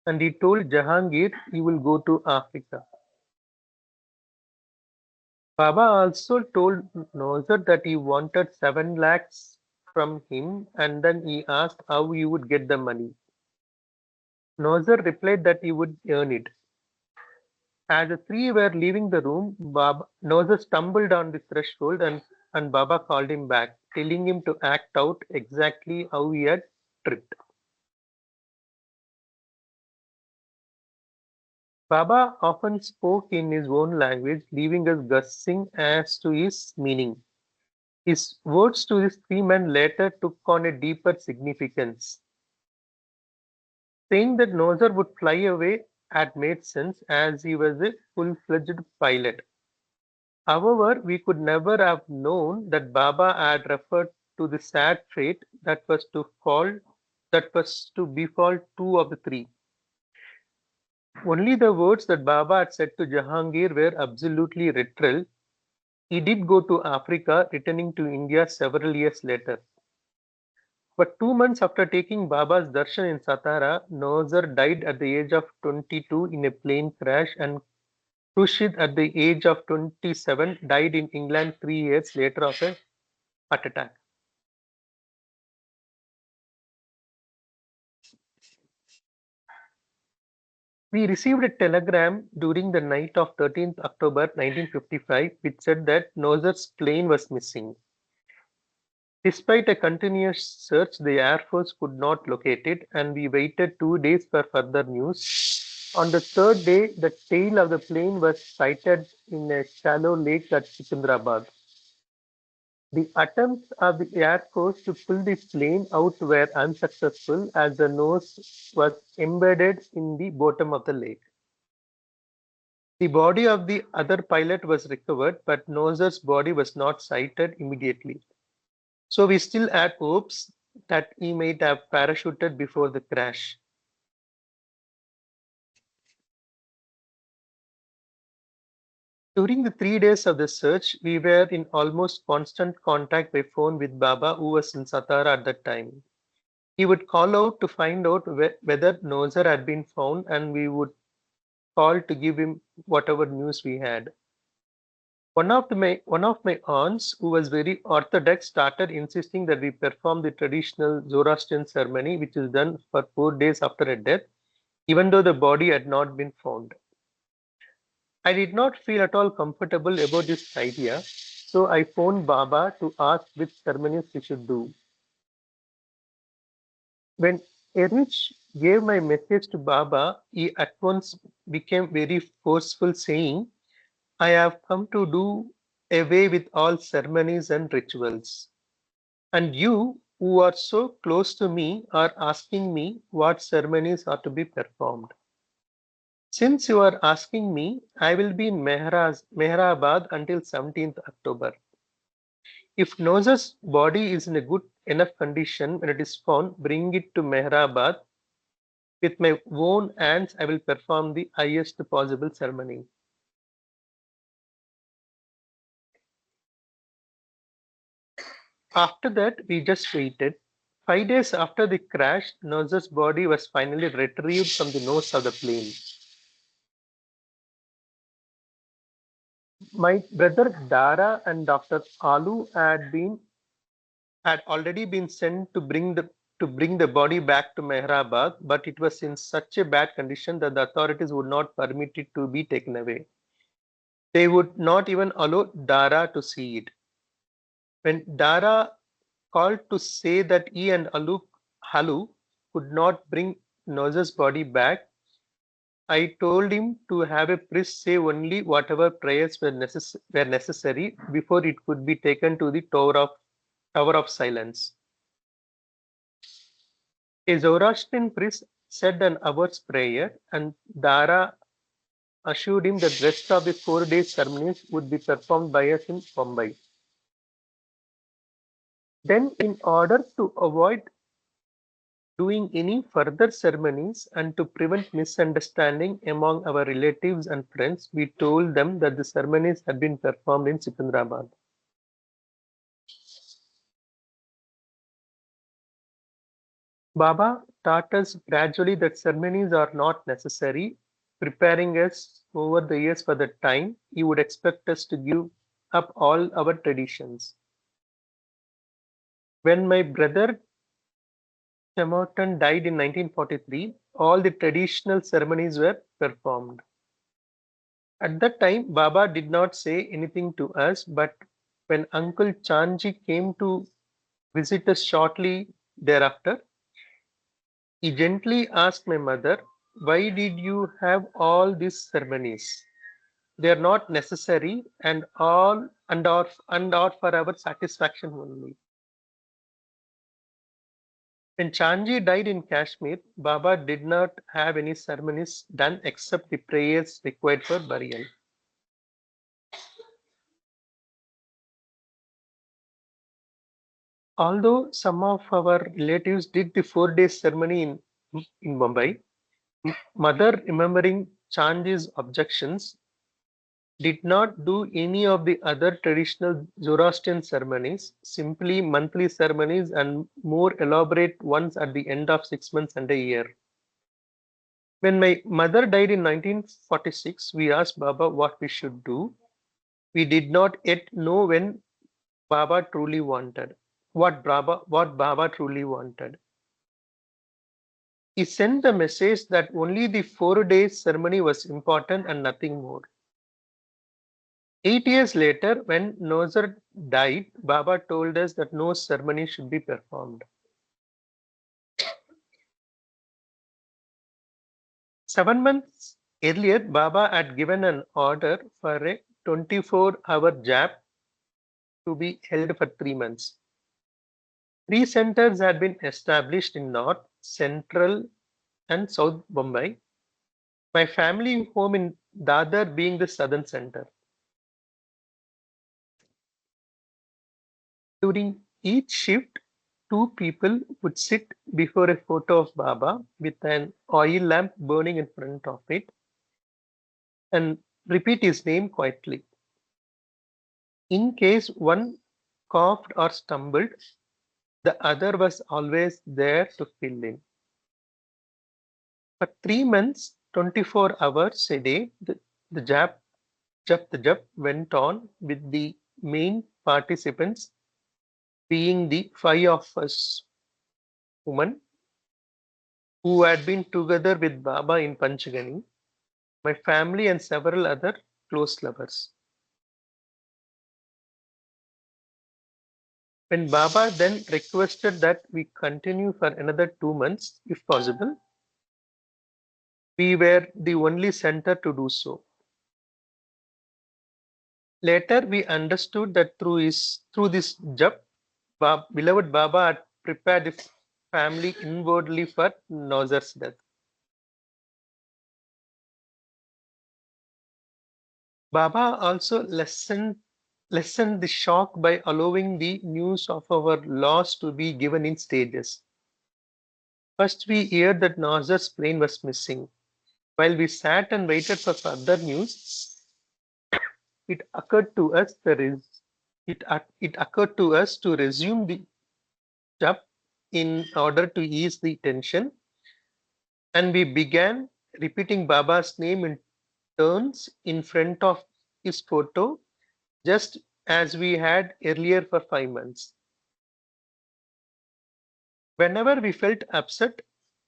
And he told Jahangir, "You will go to Africa." Baba also told Noser that he wanted 7 lakhs from him, and then he asked how he would get the money. Noser replied that he would earn it. As the three were leaving the room, Noser stumbled on the threshold and Baba called him back, telling him to act out exactly how he had tripped. Baba often spoke in his own language, leaving us guessing as to his meaning. His words to these 3 men later took on a deeper significance. Saying that Noser would fly away had made sense as he was a full-fledged pilot. However, we could never have known that Baba had referred to the sad fate that was to befall 2 of the 3. Only the words that Baba had said to Jahangir were absolutely literal. He did go to Africa, returning to India several years later. But 2 months after taking Baba's darshan in Satara, Noser died at the age of 22 in a plane crash, and Khurshid at the age of 27 died in England 3 years later of a heart attack. We received a telegram during the night of 13th October 1955 which said that Nozer's plane was missing. Despite a continuous search, the Air Force could not locate it, and we waited 2 days for further news. On the third day, the tail of the plane was sighted in a shallow lake at Secunderabad. The attempts of the Air Force to pull the plane out were unsuccessful as the nose was embedded in the bottom of the lake. The body of the other pilot was recovered, but Nozer's body was not sighted immediately. So we still had hopes that he might have parachuted before the crash. During the 3 days of the search, we were in almost constant contact by phone with Baba, who was in Satara at that time. He would call out to find out whether Nozer had been found, and we would call to give him whatever news we had. One of my aunts, who was very orthodox, started insisting that we perform the traditional Zoroastrian ceremony, which is done for 4 days after a death, even though the body had not been found. I did not feel at all comfortable about this idea, so I phoned Baba to ask which ceremonies we should do. When Erich gave my message to Baba, he at once became very forceful, saying, I have come to do away with all ceremonies and rituals. And you, who are so close to me, are asking me what ceremonies are to be performed. Since you are asking me, I will be in Mehrabad until 17th October. If Nozer's body is in a good enough condition when it is found, bring it to Mehrabad. With my own hands, I will perform the highest possible ceremony. After that, we just waited. 5 days after the crash, Nozer's body was finally retrieved from the nose of the plane. My brother Dara and Dr. Alu had already been sent to bring the body back to Mehrabad, but it was in such a bad condition that the authorities would not permit it to be taken away. They would not even allow Dara to see it. When Dara called to say that he and Halu could not bring Nozer's body back, I told him to have a priest say only whatever prayers were necessary before it could be taken to the Tower of Silence. A Zoroastrian priest said an hour's prayer, and Dara assured him that the rest of the 4 day ceremonies would be performed by us in Mumbai. Then, in order to avoid doing any further ceremonies and to prevent misunderstanding among our relatives and friends, we told them that the ceremonies had been performed in Secunderabad. Baba taught us gradually that ceremonies are not necessary, preparing us over the years for the time he would expect us to give up all our traditions. When my brother Chemoton died in 1943, all the traditional ceremonies were performed. At that time, Baba did not say anything to us, but when Uncle Chanji came to visit us shortly thereafter, he gently asked my mother, why did you have all these ceremonies? They are not necessary and are for our satisfaction only. When Chanji died in Kashmir, Baba did not have any ceremonies done except the prayers required for burial. Although some of our relatives did the 4 day ceremony in Mumbai, mother, remembering Chanji's objections, did not do any of the other traditional Zoroastrian ceremonies, simply monthly ceremonies and more elaborate ones at the end of 6 months and a year. When my mother died in 1946, we asked Baba what we should do. We did not yet know when Baba truly wanted. What Baba truly wanted. He sent the message that only the 4 days ceremony was important and nothing more. 8 years later, when Nozar died, Baba told us that no ceremony should be performed. 7 months earlier, Baba had given an order for a 24-hour jap to be held for 3 months. 3 centers had been established in North, Central, and South Bombay. My family home in Dadar being the southern center. During each shift, two people would sit before a photo of Baba with an oil lamp burning in front of it and repeat his name quietly. In case one coughed or stumbled, the other was always there to fill in. For 3 months, 24 hours a day, the jap went on with the main participants being the five of us women who had been together with Baba in Panchgani, my family and several other close lovers. When Baba then requested that we continue for another 2 months, if possible, we were the only center to do so. Later, we understood that through this jap, beloved Baba had prepared the family inwardly for Nozar's death. Baba also lessened the shock by allowing the news of our loss to be given in stages. First, we heard that Nazar's plane was missing. While we sat and waited for further news, it occurred to us it occurred to us to resume the job in order to ease the tension, and we began repeating Baba's name in turns in front of his photo, just as we had earlier for 5 months. Whenever we felt upset,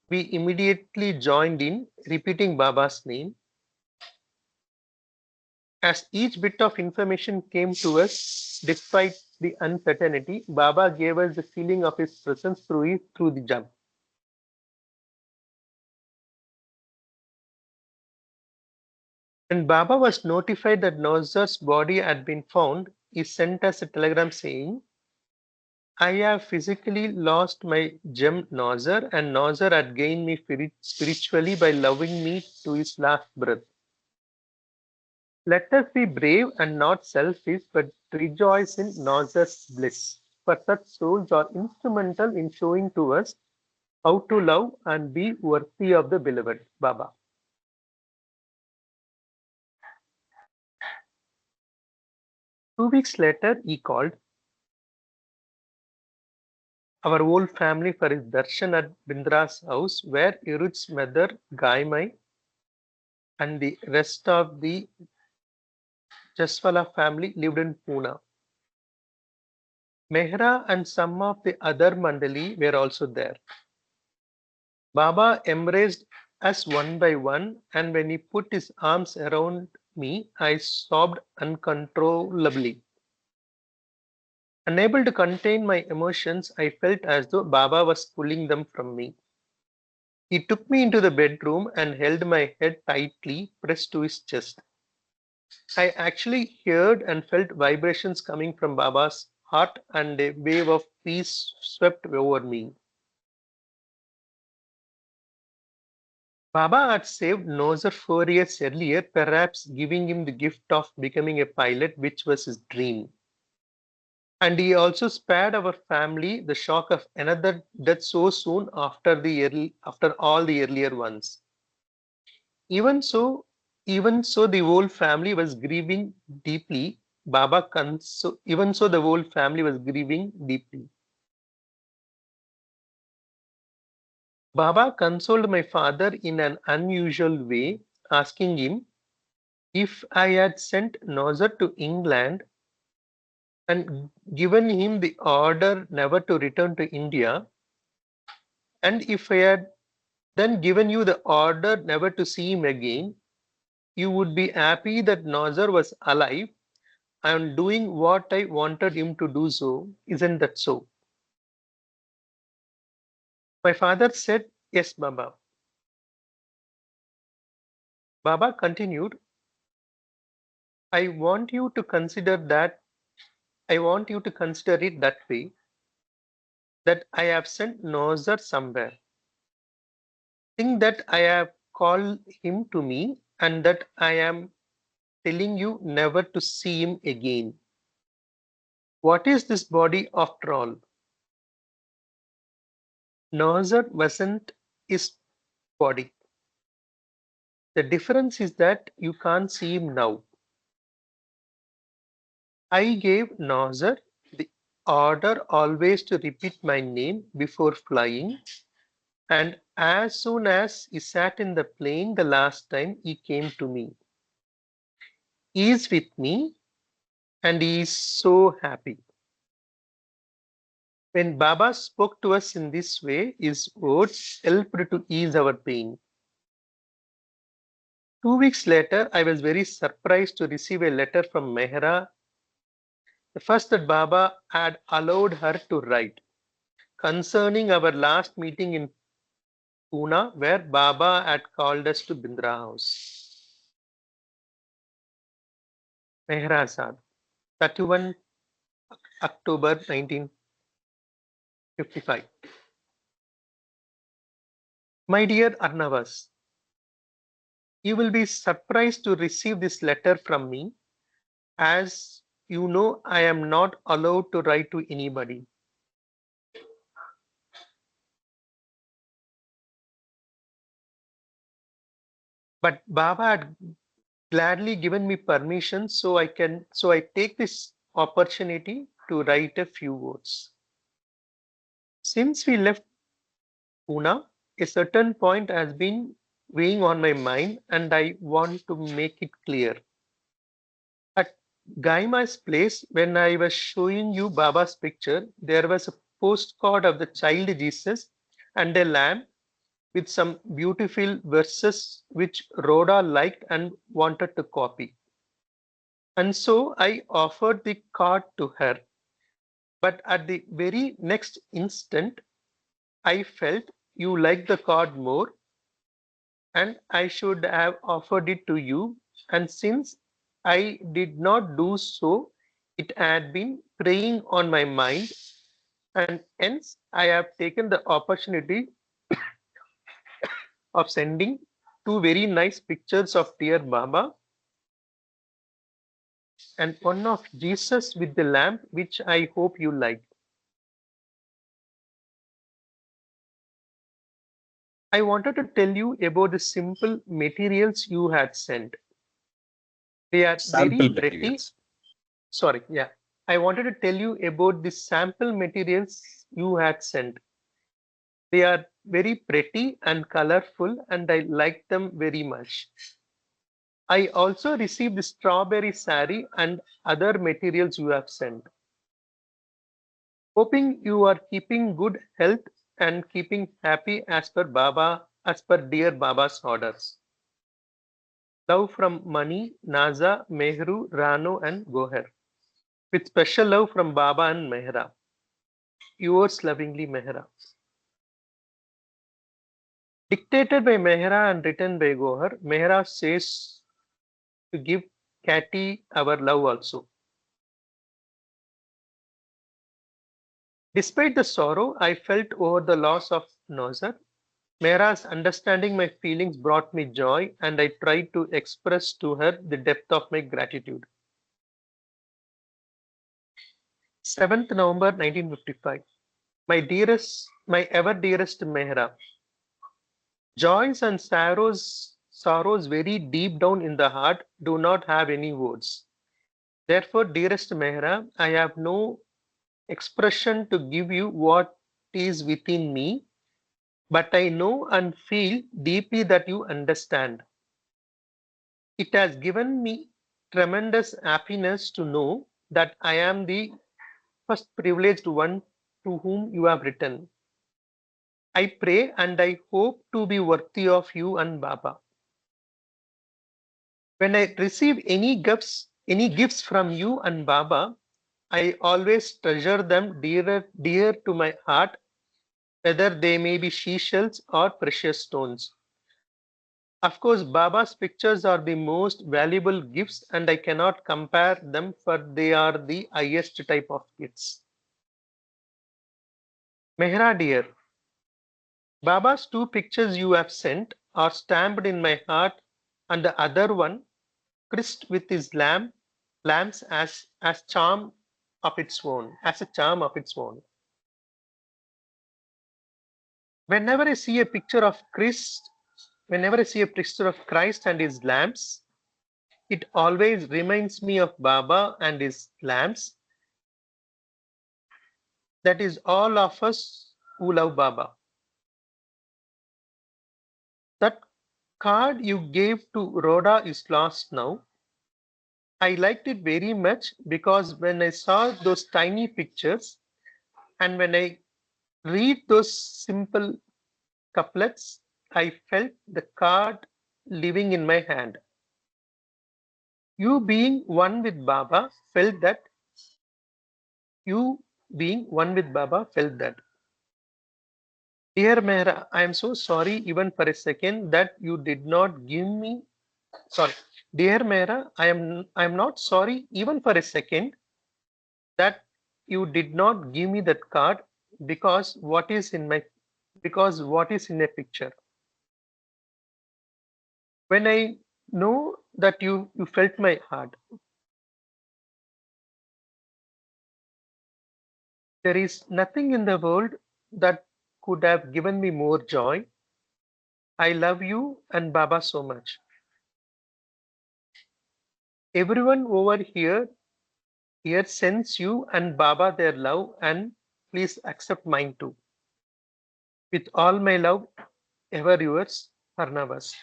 we immediately joined in, repeating Baba's name. As each bit of information came to us, despite the uncertainty, Baba gave us the feeling of his presence through the jump. When Baba was notified that Nozar's body had been found, he sent us a telegram saying, I have physically lost my gem Nozar, and Nozar had gained me spiritually by loving me to his last breath. Let us be brave and not selfish, but rejoice in Nozar's bliss. For such souls are instrumental in showing to us how to love and be worthy of the beloved. Baba. Two weeks later, he called our whole family for his darshan at Bindra's house, where Iruj's mother, Gaimai, and the rest of the Jaswala family lived in Pune. Mehra and some of the other Mandali were also there. Baba embraced us one by one, and when he put his arms around me, I sobbed uncontrollably. Unable to contain my emotions, I felt as though Baba was pulling them from me. He took me into the bedroom and held my head tightly pressed to his chest. I actually heard and felt vibrations coming from Baba's heart, and a wave of peace swept over me. Baba had saved Nozer 4 years earlier, perhaps giving him the gift of becoming a pilot, which was his dream. And he also spared our family the shock of another death so soon after all the earlier ones. Even so, even so, the whole family was grieving deeply. Even so, the whole family was grieving deeply. Baba consoled my father in an unusual way, asking him if I had sent Nozer to England and given him the order never to return to India, and if I had then given you the order never to see him again, you would be happy that Nazar was alive and doing what I wanted him to do so. Isn't that so? My father said, Yes, Baba. Baba continued, I want you to consider that I want you to consider it that way, that I have sent Nazar somewhere. Think that I have called him to me and that I am telling you never to see him again. What is this body after all? Nazar wasn't his body. The difference is that you can't see him now. I gave Nazar the order always to repeat my name before flying, and as soon as he sat in the plane the last time, he came to me. He is with me and he is so happy. When Baba spoke to us in this way, his words helped to ease our pain. 2 weeks later, I was very surprised to receive a letter from Mehra, the first that Baba had allowed her to write, concerning our last meeting in Pune, where Baba had called us to Bindra House. Mehra Saab, 31 October 1955. My dear Arnawaz, you will be surprised to receive this letter from me, as you know I am not allowed to write to anybody. But Baba had gladly given me permission, so I take this opportunity to write a few words. Since we left Pune, a certain point has been weighing on my mind and I want to make it clear. At Gaima's place, when I was showing you Baba's picture, there was a postcard of the child Jesus and a lamb with some beautiful verses which Rhoda liked and wanted to copy. And so I offered the card to her. But at the very next instant, I felt you liked the card more and I should have offered it to you. And since I did not do so, it had been preying on my mind, and hence I have taken the opportunity of sending two very nice pictures of dear Baba and one of Jesus with the lamp, which I hope you like. I wanted to tell you about the simple materials you had sent. They are very Sample pretty. materials. Sorry, yeah. I wanted to tell you about the sample materials you had sent. They are very pretty and colorful, and I like them very much. I also received the strawberry sari and other materials you have sent. Hoping you are keeping good health and keeping happy as per dear Baba's orders. Love from Mani, Naza, Mehru, Rano, and Goher. With special love from Baba and Mehra. Yours lovingly, Mehra. Dictated by Mehra and written by Gohar, Mehra says to give Catty our love also. Despite the sorrow I felt over the loss of Nazar, Mehra's understanding my feelings brought me joy, and I tried to express to her the depth of my gratitude. 7th November 1955. My ever dearest Mehra. Joys and sorrows very deep down in the heart do not have any words. Therefore, dearest Mehra, I have no expression to give you what is within me, but I know and feel deeply that you understand. It has given me tremendous happiness to know that I am the first privileged one to whom you have written. I pray and I hope to be worthy of you and Baba. When I receive any gifts from you and Baba, I always treasure them dear to my heart, whether they may be seashells or precious stones. Of course, Baba's pictures are the most valuable gifts, and I cannot compare them, for they are the highest type of gifts. Mehra dear, Baba's two pictures you have sent are stamped in my heart, and the other one, Christ with his lambs as charm of its own, as a charm of its own. Whenever I see a picture of Christ, whenever I see a picture of Christ and his lambs, it always reminds me of Baba and his lambs. That is all of us who love Baba. That card you gave to Rhoda is lost now. I liked it very much because when I saw those tiny pictures and when I read those simple couplets, I felt the card living in my hand. You being one with Baba felt that. You being one with Baba felt that. Dear Mehra, I am so sorry even for a second that you did not give me. Sorry. Dear Mehra, I am not sorry even for a second that you did not give me that card because what is in a picture. When I know that you felt my heart, there is nothing in the world that could have given me more joy. I love you and Baba so much. Everyone over here sends you and Baba their love, and please accept mine too. With all my love, ever yours, Arnawaz.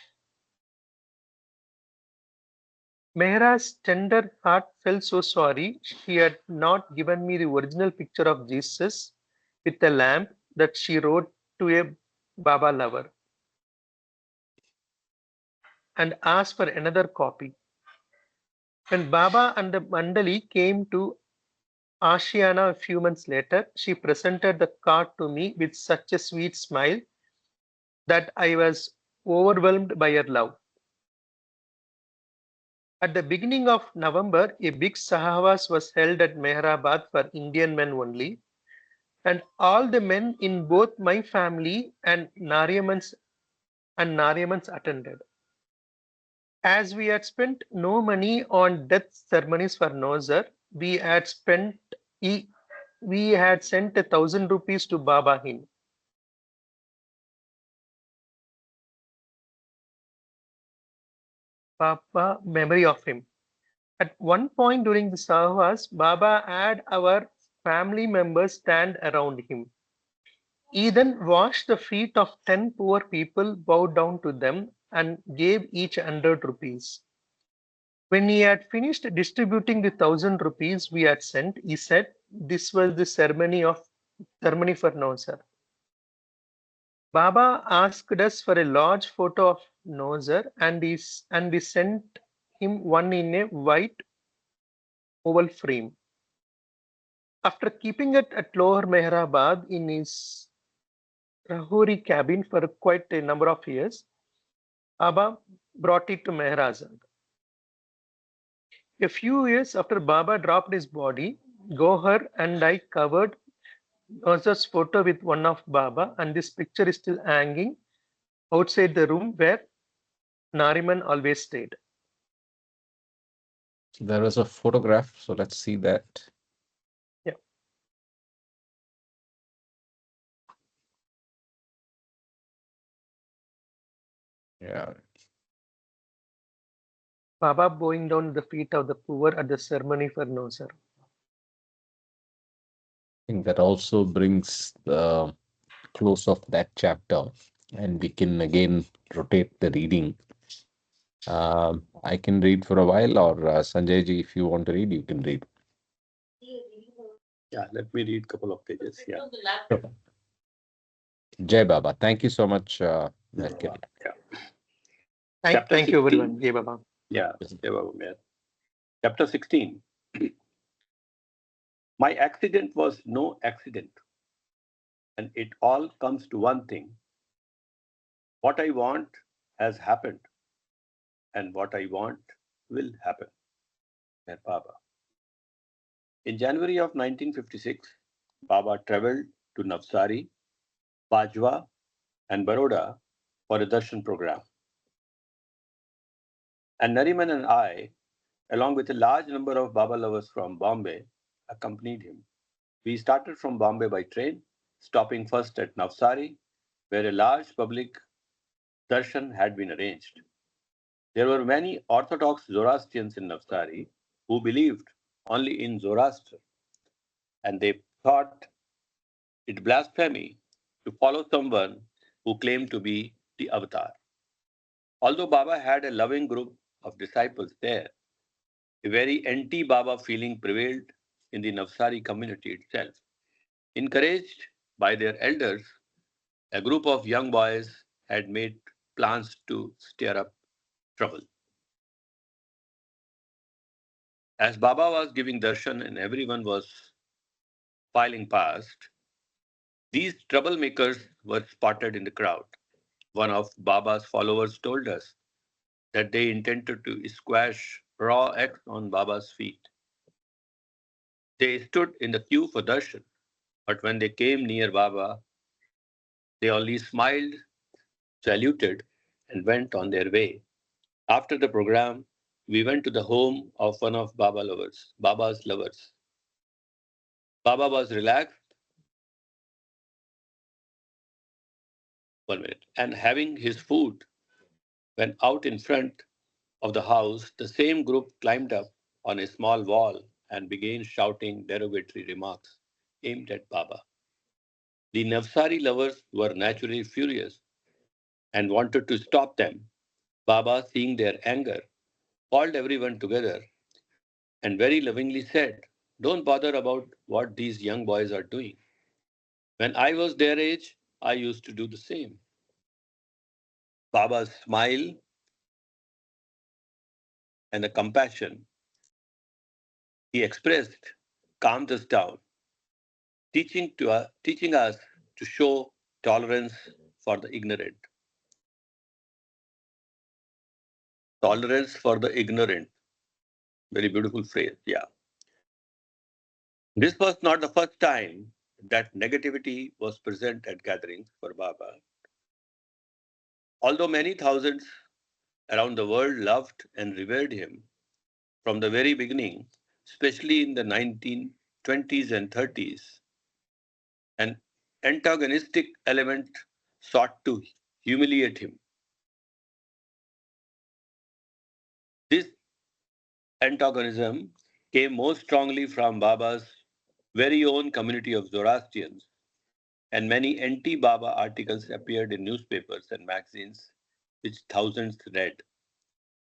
Mehra's tender heart felt so sorry she had not given me the original picture of Jesus with a lamp that she wrote to a Baba lover and asked for another copy. When Baba and the Mandali came to Ashiana a few months later, she presented the card to me with such a sweet smile that I was overwhelmed by her love. At the beginning of November, a big Sahawaz was held at Mehrabad for Indian men only, and all the men in both my family and Nariaman's attended. As we had spent no money on death ceremonies for Nozer, e- we had sent 1,000 rupees to Baba Hin. Baba memory of him. At one point during the Sahwas, Baba had our family members stand around him. He then washed the feet of 10 poor people, bowed down to them, and gave each 100 rupees. When he had finished distributing the 1,000 rupees we had sent, he said, "This was the ceremony for Nozer." Baba asked us for a large photo of Nozer, and we sent him one in a white oval frame. After keeping it at Lower Mehrabad in his Rahuri cabin for quite a number of years, Baba brought it to Mehrazad. A few years after Baba dropped his body, Gohar and I covered Nozar's photo with one of Baba, and this picture is still hanging outside the room where Nariman always stayed. There is a photograph, so let's see that. Yeah. Yeah, Baba bowing down the feet of the poor at the ceremony for Nozar. I think that also brings the close of that chapter, and we can again rotate the reading. I can read for a while, or Sanjay ji, if you want to read, you can read. Yeah, let me read a couple of pages. Yeah. Sure. Jai Baba. Thank you so much, Mercury. Yeah. Thank Chapter you, everyone. 16. Jai Baba. Yeah. Yeah, Babu, yeah. Chapter 16. My accident was no accident, and it all comes to one thing. What I want has happened, and what I want will happen. Their Baba. In January of 1956, Baba traveled to Navsari, Bajwa, and Baroda for a darshan program. And Nariman and I, along with a large number of Baba lovers from Bombay, accompanied him. We started from Bombay by train, stopping first at Navsari, where a large public darshan had been arranged. There were many Orthodox Zoroastrians in Navsari who believed only in Zoroaster, and they thought it blasphemy to follow someone who claimed to be the avatar. Although Baba had a loving group of disciples there, a very anti-Baba feeling prevailed in the Navsari community itself. Encouraged by their elders, a group of young boys had made plans to stir up trouble. As Baba was giving darshan and everyone was filing past, these troublemakers were spotted in the crowd. One of Baba's followers told us that they intended to squash raw eggs on Baba's feet. They stood in the queue for darshan, but when they came near Baba, they only smiled, saluted, and went on their way. After the program, we went to the home of one of Baba's lovers. Baba was relaxed, 1 minute, and having his food. When out in front of the house, the same group climbed up on a small wall and began shouting derogatory remarks aimed at Baba. The Navsari lovers were naturally furious and wanted to stop them. Baba, seeing their anger, called everyone together and very lovingly said, "Don't bother about what these young boys are doing. When I was their age, I used to do the same." Baba's smile and the compassion he expressed calmed us down, teaching us to show tolerance for the ignorant. Tolerance for the ignorant. Very beautiful phrase. Yeah. This was not the first time that negativity was present at gatherings for Baba. Although many thousands around the world loved and revered him from the very beginning, especially in the 1920s and 30s, an antagonistic element sought to humiliate him. This antagonism came most strongly from Baba's very own community of Zoroastrians, and many anti Baba articles appeared in newspapers and magazines, which thousands read.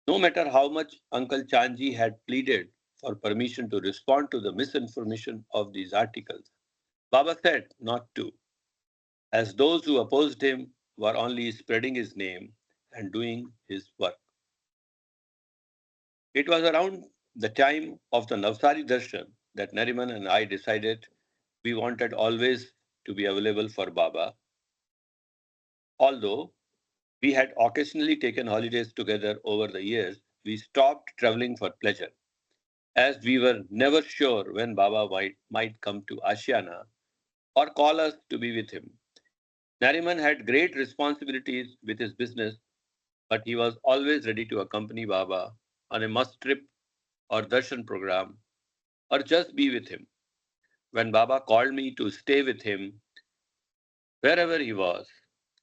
No matter how much Uncle Chanji had pleaded for permission to respond to the misinformation of these articles, Baba said not to, as those who opposed him were only spreading his name and doing his work. It was around the time of the Navsari Darshan that Nariman and I decided we wanted always to be available for Baba. Although we had occasionally taken holidays together over the years, we stopped traveling for pleasure, as we were never sure when Baba might come to Ashiana or call us to be with him. Nariman had great responsibilities with his business, but he was always ready to accompany Baba on a must trip or darshan program or just be with him. When Baba called me to stay with him wherever he was,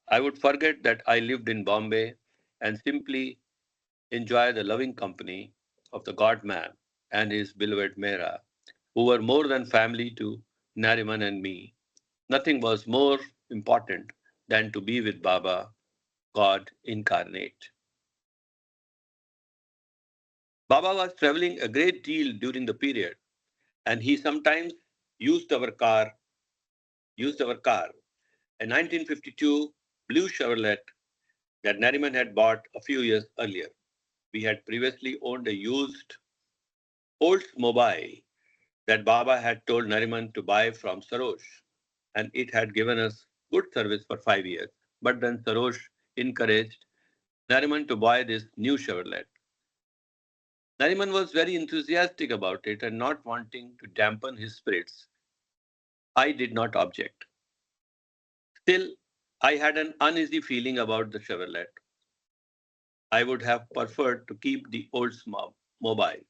I would forget that I lived in Bombay and simply enjoy the loving company of the God man and his beloved Mera, who were more than family to Nariman and me. Nothing was more important than to be with Baba, God incarnate. Baba was traveling a great deal during the period, and he sometimes used our car, a 1952 blue Chevrolet that Nariman had bought a few years earlier. We had previously owned a used Oldsmobile that Baba had told Nariman to buy from Sarosh, and it had given us good service for 5 years. But then Sarosh encouraged Nariman to buy this new Chevrolet. Nariman was very enthusiastic about it and not wanting to dampen his spirits. I did not object. Still, I had an uneasy feeling about the Chevrolet. I would have preferred to keep the Oldsmobile,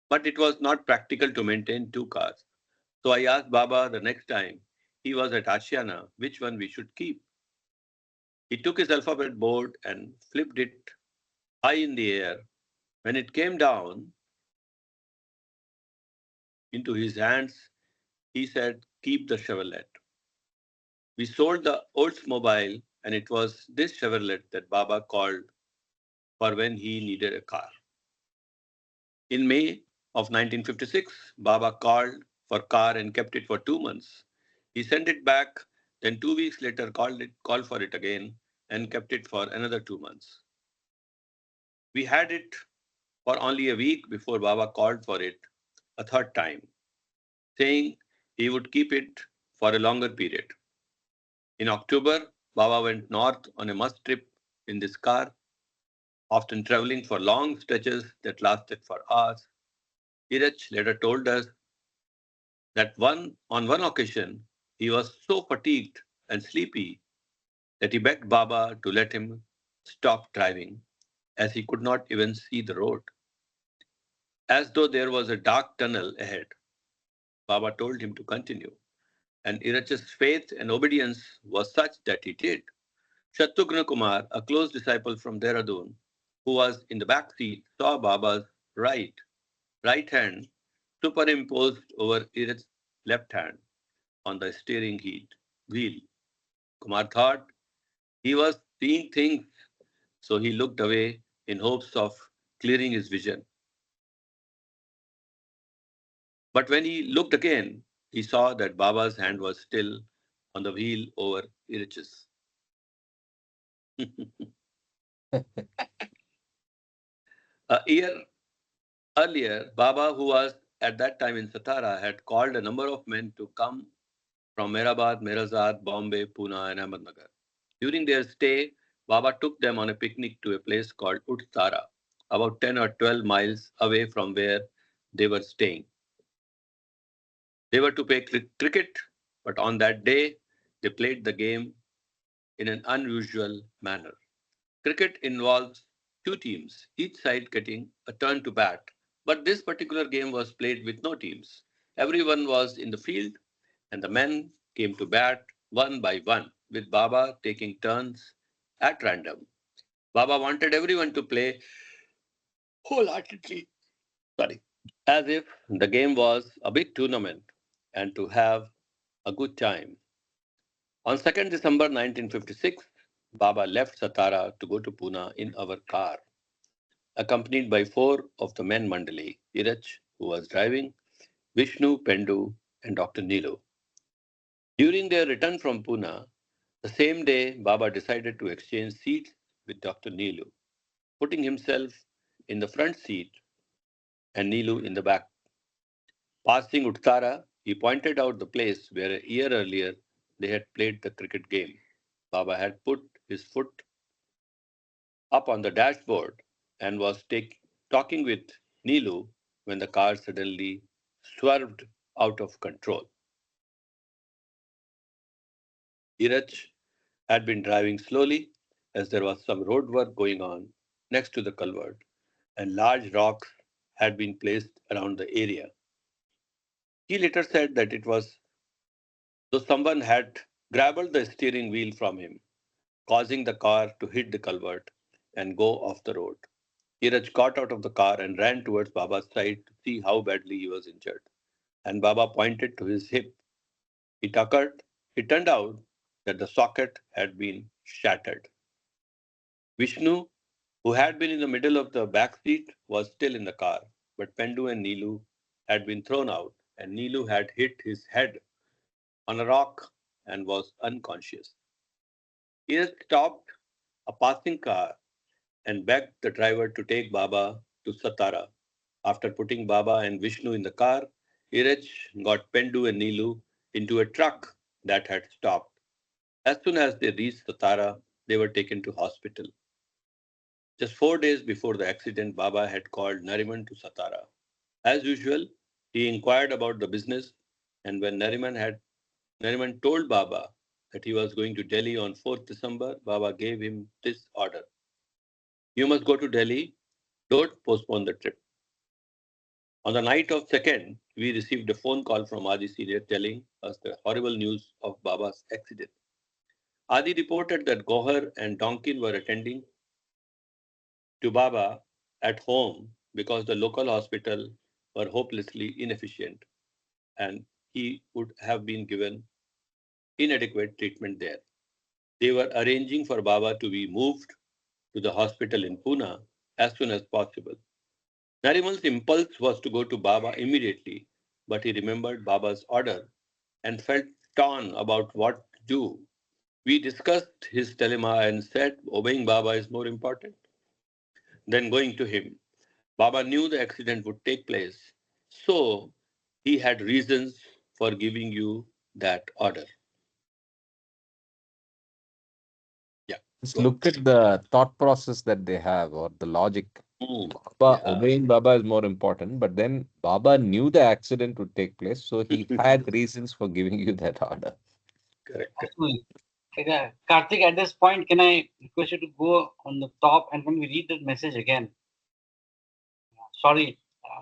but it was not practical to maintain two cars. So I asked Baba the next time he was at Ashiana which one we should keep. He took his alphabet board and flipped it high in the air. When it came down into his hands, he said, "Keep the Chevrolet." We sold the Oldsmobile, and it was this Chevrolet that Baba called for when he needed a car. In May of 1956, Baba called for car and kept it for 2 months. He sent it back, then 2 weeks later called for it again and kept it for another 2 months. We had it for only a week before Baba called for it a third time, saying he would keep it for a longer period. In October, Baba went north on a must trip in this car, often traveling for long stretches that lasted for hours. Iraj later told us that on one occasion he was so fatigued and sleepy that he begged Baba to let him stop driving, as he could not even see the road. As though there was a dark tunnel ahead, Baba told him to continue, and Irach's faith and obedience was such that he did. Shatrugna Kumar, a close disciple from Dehradun, who was in the back seat, saw Baba's right hand superimposed over Irach's left hand on the steering wheel. Kumar thought he was seeing things, so he looked away in hopes of clearing his vision. But when he looked again, he saw that Baba's hand was still on the wheel over Irich's. A year earlier, Baba, who was at that time in Satara, had called a number of men to come from Mehrabad, Mirazad, Bombay, Pune, and Ahmednagar. During their stay, Baba took them on a picnic to a place called Uttara, about 10 or 12 miles away from where they were staying. They were to play cricket, but on that day, they played the game in an unusual manner. Cricket involves two teams, each side getting a turn to bat, but this particular game was played with no teams. Everyone was in the field, and the men came to bat one by one, with Baba taking turns at random. Baba wanted everyone to play wholeheartedly, sorry, as if the game was a big tournament and to have a good time. On 2nd December 1956, Baba left Satara to go to Pune in our car, accompanied by four of the men Mandali, Iraj, who was driving, Vishnu, Pendu, and Dr. Nilu. During their return from Pune, the same day, Baba decided to exchange seats with Dr. Nilu, putting himself in the front seat and Nilu in the back. Passing Uttara, he pointed out the place where a year earlier they had played the cricket game. Baba had put his foot up on the dashboard and was talking with Nilu when the car suddenly swerved out of control. Iraj had been driving slowly as there was some road work going on next to the culvert, and large rocks had been placed around the area. He later said that it was though someone had grabbed the steering wheel from him, causing the car to hit the culvert and go off the road. Iraj got out of the car and ran towards Baba's side to see how badly he was injured. And Baba pointed to his hip. It turned out that the socket had been shattered. Vishnu, who had been in the middle of the back seat, was still in the car, but Pendu and Nilu had been thrown out and Neelu had hit his head on a rock and was unconscious. He had stopped a passing car and begged the driver to take Baba to Satara. After putting Baba and Vishnu in the car, Iraj got Pendu and Neelu into a truck that had stopped. As soon as they reached Satara, they were taken to hospital. Just 4 days before the accident, Baba had called Nariman to Satara. As usual, he inquired about the business, and when Nariman told Baba that he was going to Delhi on 4th December, Baba gave him this order. You must go to Delhi, don't postpone the trip. On the night of 2nd, we received a phone call from Adi Senior telling us the horrible news of Baba's accident. Adi reported that Gohar and Donkin were attending to Baba at home because the local hospital were hopelessly inefficient and he would have been given inadequate treatment there. They were arranging for Baba to be moved to the hospital in Pune as soon as possible. Nariman's impulse was to go to Baba immediately, but he remembered Baba's order and felt torn about what to do. We discussed his dilemma and said obeying Baba is more important than going to him. Baba knew the accident would take place, so he had reasons for giving you that order. Yeah. Just Go look at the thought process that they have or the logic. ahead. Baba, Yeah, obeying Baba is more important, but then Baba knew the accident would take place, so he had reasons for giving you that order. correct. Absolutely. Karthik, at this point, can I request you to go on the top and when we read that message again? Sorry,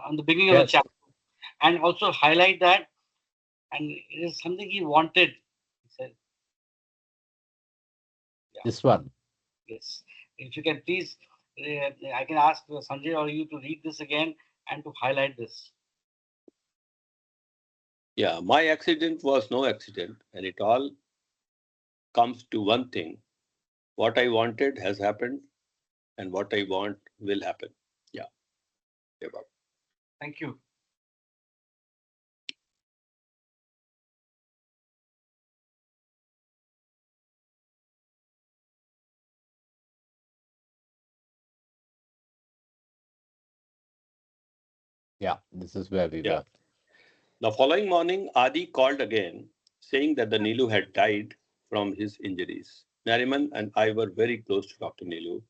on the beginning of the Yes, chapter, and also highlight that. And it is something he wanted. He said, yeah, this one. yes. If you can please, I can ask Sanjay or you to read this again and to highlight this. Yeah, my accident was no accident, and it all comes to one thing. What I wanted has happened, and what I want will happen. Yeah, yeah, Baba. Thank you. Yeah, this is where we Yeah. were. The following morning, Adi called again, saying that the Nilu had died from his injuries. Nariman and I were very close to Dr. Nilu,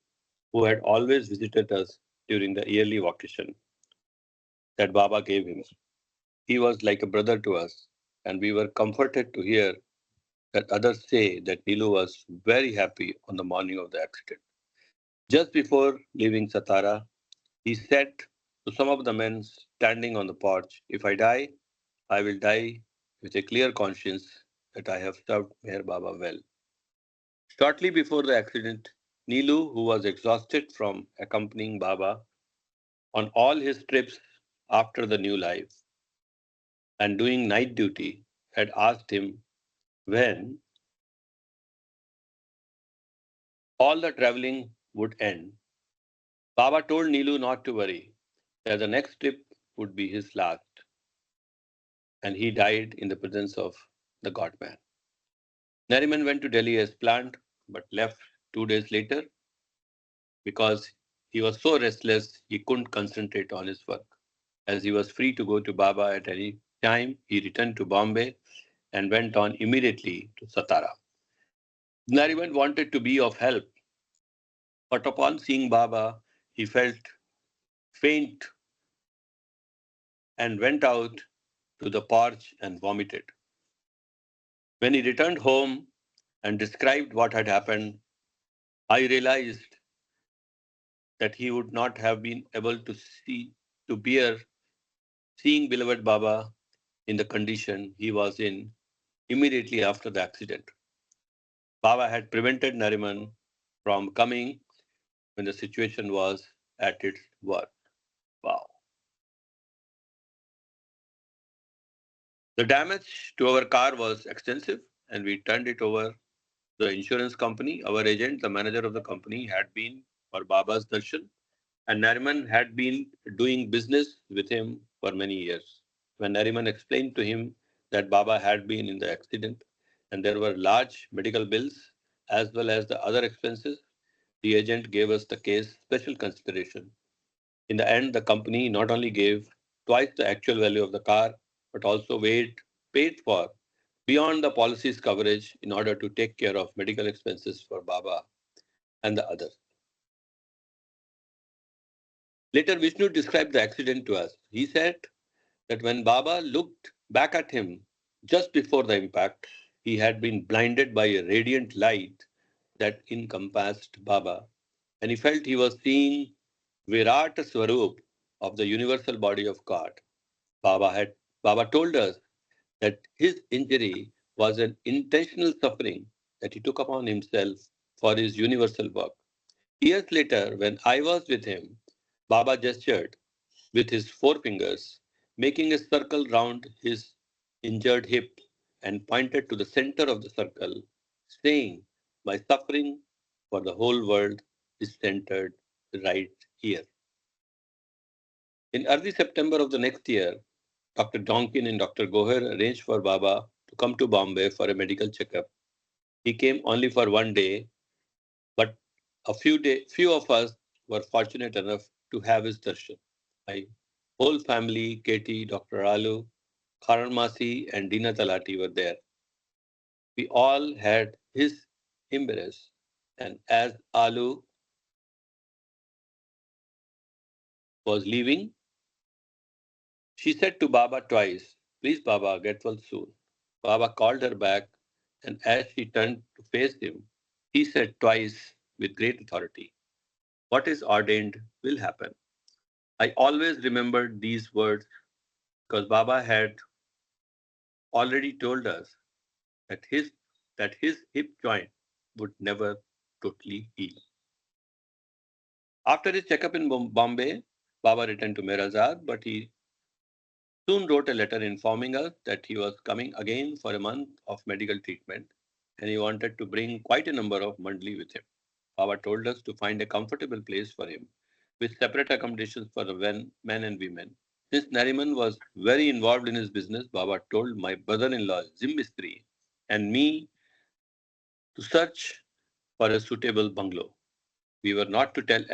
who had always visited us during the yearly vacation that Baba gave him. He was like a brother to us, and we were comforted to hear that others say that Nilu was very happy on the morning of the accident. Just before leaving Satara, he said to some of the men standing on the porch, if I die, I will die with a clear conscience that I have served Meher Baba well. Shortly before the accident, Neelu, who was exhausted from accompanying Baba on all his trips after the new life and doing night duty, had asked him when all the traveling would end. Baba told Neelu not to worry, that the next trip would be his last, and he died in the presence of the God man. Nariman went to Delhi as planned, but left 2 days later because he was so restless he couldn't concentrate on his work. As he was free to go to Baba at any time, he returned to Bombay and went on immediately to Satara. Nariman wanted to be of help, but upon seeing Baba, he felt faint and went out to the porch and vomited. When he returned home and described what had happened, I realized that he would not have been able to bear seeing beloved Baba in the condition he was in immediately after the accident. Baba had prevented Nariman from coming when the situation was at its worst. Wow. The damage to our car was extensive and we turned it over to the insurance company. Our agent, the manager of the company, had been for Baba's darshan and Nariman had been doing business with him for many years. When Nariman explained to him that Baba had been in the accident and there were large medical bills as well as the other expenses, the agent gave us the case special consideration. In the end, the company not only gave twice the actual value of the car, but also paid for beyond the policy's coverage in order to take care of medical expenses for Baba and the others. Later, Vishnu described the accident to us. He said that when Baba looked back at him just before the impact, he had been blinded by a radiant light that encompassed Baba, and he felt he was seeing Virat Swarup of the universal body of God. Baba told us that his injury was an intentional suffering that he took upon himself for his universal work. Years later, when I was with him, Baba gestured with his forefingers, making a circle round his injured hip, and pointed to the center of the circle, saying, "My suffering for the whole world is centered right here." In early September of the next year, Dr. Donkin and Dr. Goher arranged for Baba to come to Bombay for a medical checkup. He came only for one day, but few of us were fortunate enough to have his darshan. My whole family, Katie, Dr. Alu, Karan Masi, and Dina Talati were there. We all had his embrace, and as Alu was leaving, she said to Baba twice, "Please, Baba, get well soon." Baba called her back, and as she turned to face him, he said twice with great authority, "What is ordained will happen." I always remembered these words because Baba had already told us that his hip joint would never totally heal. After his checkup in Bombay, Baba returned to Merazad, but he soon wrote a letter informing us that he was coming again for a month of medical treatment and he wanted to bring quite a number of mandli with him. Baba told us to find a comfortable place for him with separate accommodations for the men and women. Since Nariman was very involved in his business, Baba told my brother-in-law, Jim Mistri, and me to search for a suitable bungalow. We were not to tell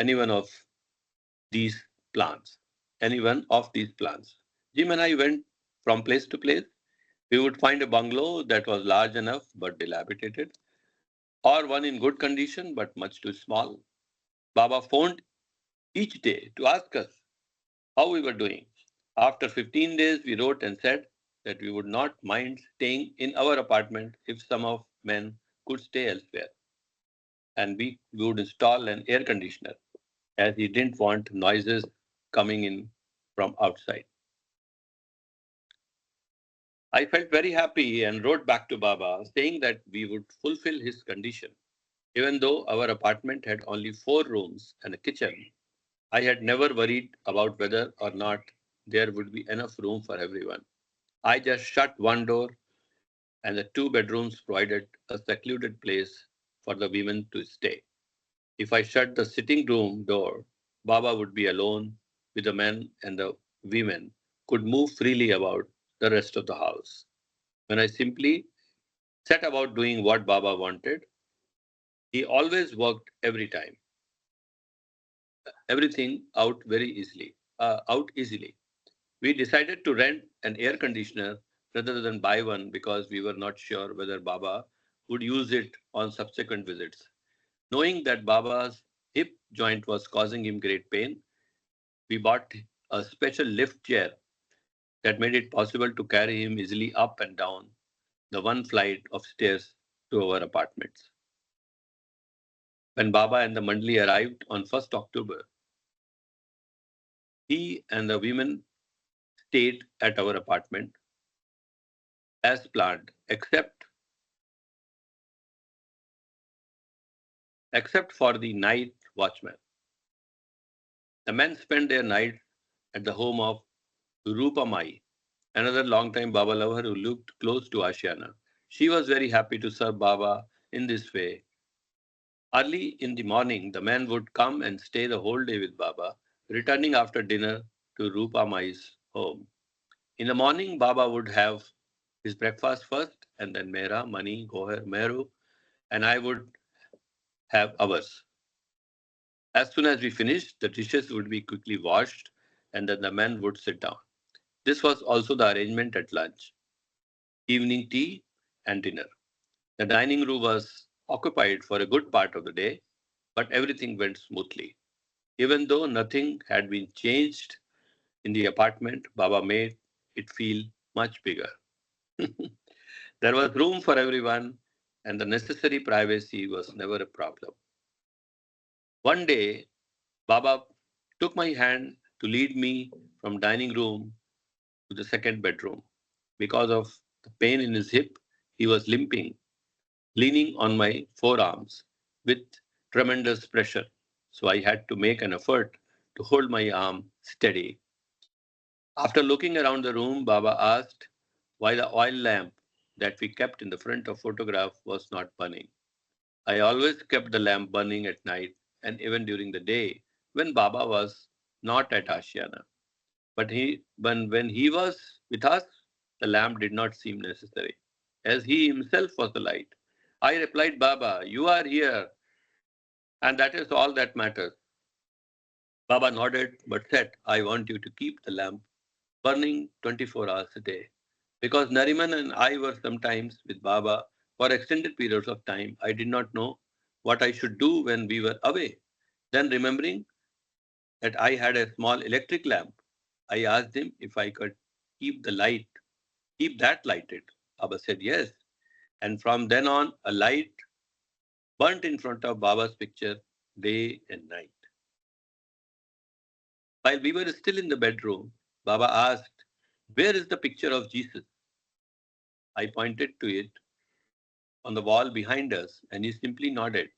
these plans, anyone of these plans. Jim and I went from place to place. We would find a bungalow that was large enough but dilapidated, or one in good condition but much too small. Baba phoned each day to ask us how we were doing. After 15 days, we wrote and said that we would not mind staying in our apartment if some of men could stay elsewhere, and we would install an air conditioner as he didn't want noises coming in from outside. I felt very happy and wrote back to Baba saying that we would fulfill his condition. Even though our apartment had only 4 rooms and a kitchen, I had never worried about whether or not there would be enough room for everyone. I just shut one door, and the 2 bedrooms provided a secluded place for the women to stay. If I shut the sitting room door, Baba would be alone with the men, and the women could move freely about the rest of the house. When I simply set about doing what Baba wanted, he always worked everything out easily. We decided to rent an air conditioner rather than buy one because we were not sure whether Baba would use it on subsequent visits. Knowing that Baba's hip joint was causing him great pain, we bought a special lift chair that made it possible to carry him easily up and down the one flight of stairs to our apartments. When Baba and the Mandli arrived on 1st October, he and the women stayed at our apartment as planned, except for the night watchman. The men spent their night at the home of Rupa Mai, another long-time Baba lover who lived close to Ashiana. She was very happy to serve Baba in this way. Early in the morning, the men would come and stay the whole day with Baba, returning after dinner to Rupa Mai's home. In the morning, Baba would have his breakfast first, and then Mera, Mani, Goher, Meru, and I would have ours. As soon as we finished, the dishes would be quickly washed, and then the men would sit down. This was also the arrangement at lunch, evening tea, and dinner. The dining room was occupied for a good part of the day, but everything went smoothly. Even though nothing had been changed in the apartment, Baba made it feel much bigger. There was room for everyone, and the necessary privacy was never a problem. One day, Baba took my hand to lead me from dining room to the second bedroom. Because of the pain in his hip, he was limping, leaning on my forearms with tremendous pressure. So I had to make an effort to hold my arm steady. After looking around the room, Baba asked why the oil lamp that we kept in the front of photograph was not burning. I always kept the lamp burning at night and even during the day when Baba was not at Ashiana. But when he was with us, the lamp did not seem necessary, as he himself was the light. I replied, Baba, you are here, and that is all that matters. Baba nodded but said, I want you to keep the lamp burning 24 hours a day. Because Nariman and I were sometimes with Baba for extended periods of time, I did not know what I should do when we were away. Then, remembering that I had a small electric lamp, I asked him if I could keep the light, keep that lighted. Baba said yes. And from then on, a light burnt in front of Baba's picture day and night. While we were still in the bedroom, Baba asked, where is the picture of Jesus? I pointed to it on the wall behind us, and he simply nodded.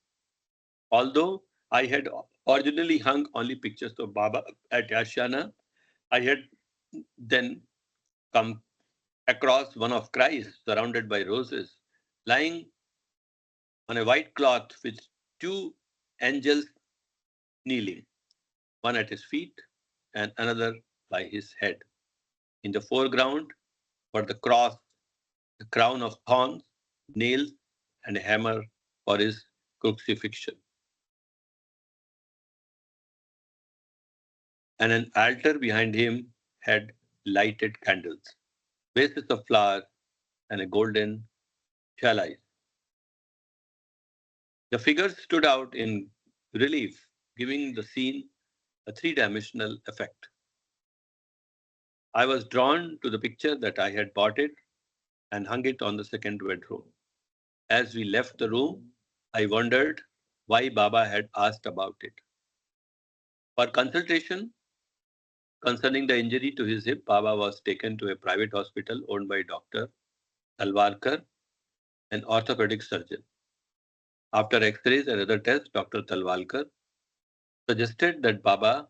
Although I had originally hung only pictures of Baba at Yashana, I had then come across one of Christ surrounded by roses, lying on a white cloth with two angels kneeling, one at his feet and another by his head. In the foreground were the cross, the crown of thorns, nails, and a hammer for his crucifixion, and an altar behind him had lighted candles, vases of flowers, and a golden chalice. The figures stood out in relief, giving the scene a three-dimensional effect. I was drawn to the picture that I had bought it and hung it on the second bedroom. As we left the room, I wondered why Baba had asked about it. For consultation concerning the injury to his hip, Baba was taken to a private hospital owned by Dr. Talwarkar, an orthopedic surgeon. After x-rays and other tests, Dr. Talwalkar suggested that Baba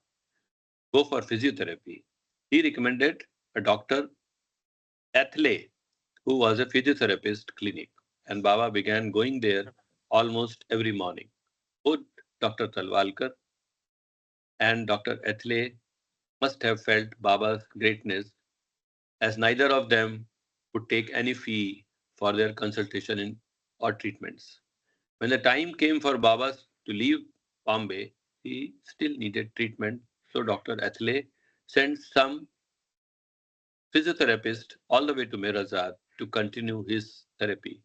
go for physiotherapy. He recommended a Dr. Athle, who was a physiotherapist clinic, and Baba began going there almost every morning. Both Dr. Talwalkar and Dr. Athle must have felt Baba's greatness, as neither of them would take any fee for their consultation or treatments. When the time came for Baba to leave Bombay, he still needed treatment, so Dr. Athle sent some physiotherapist all the way to Mirazar to continue his therapy.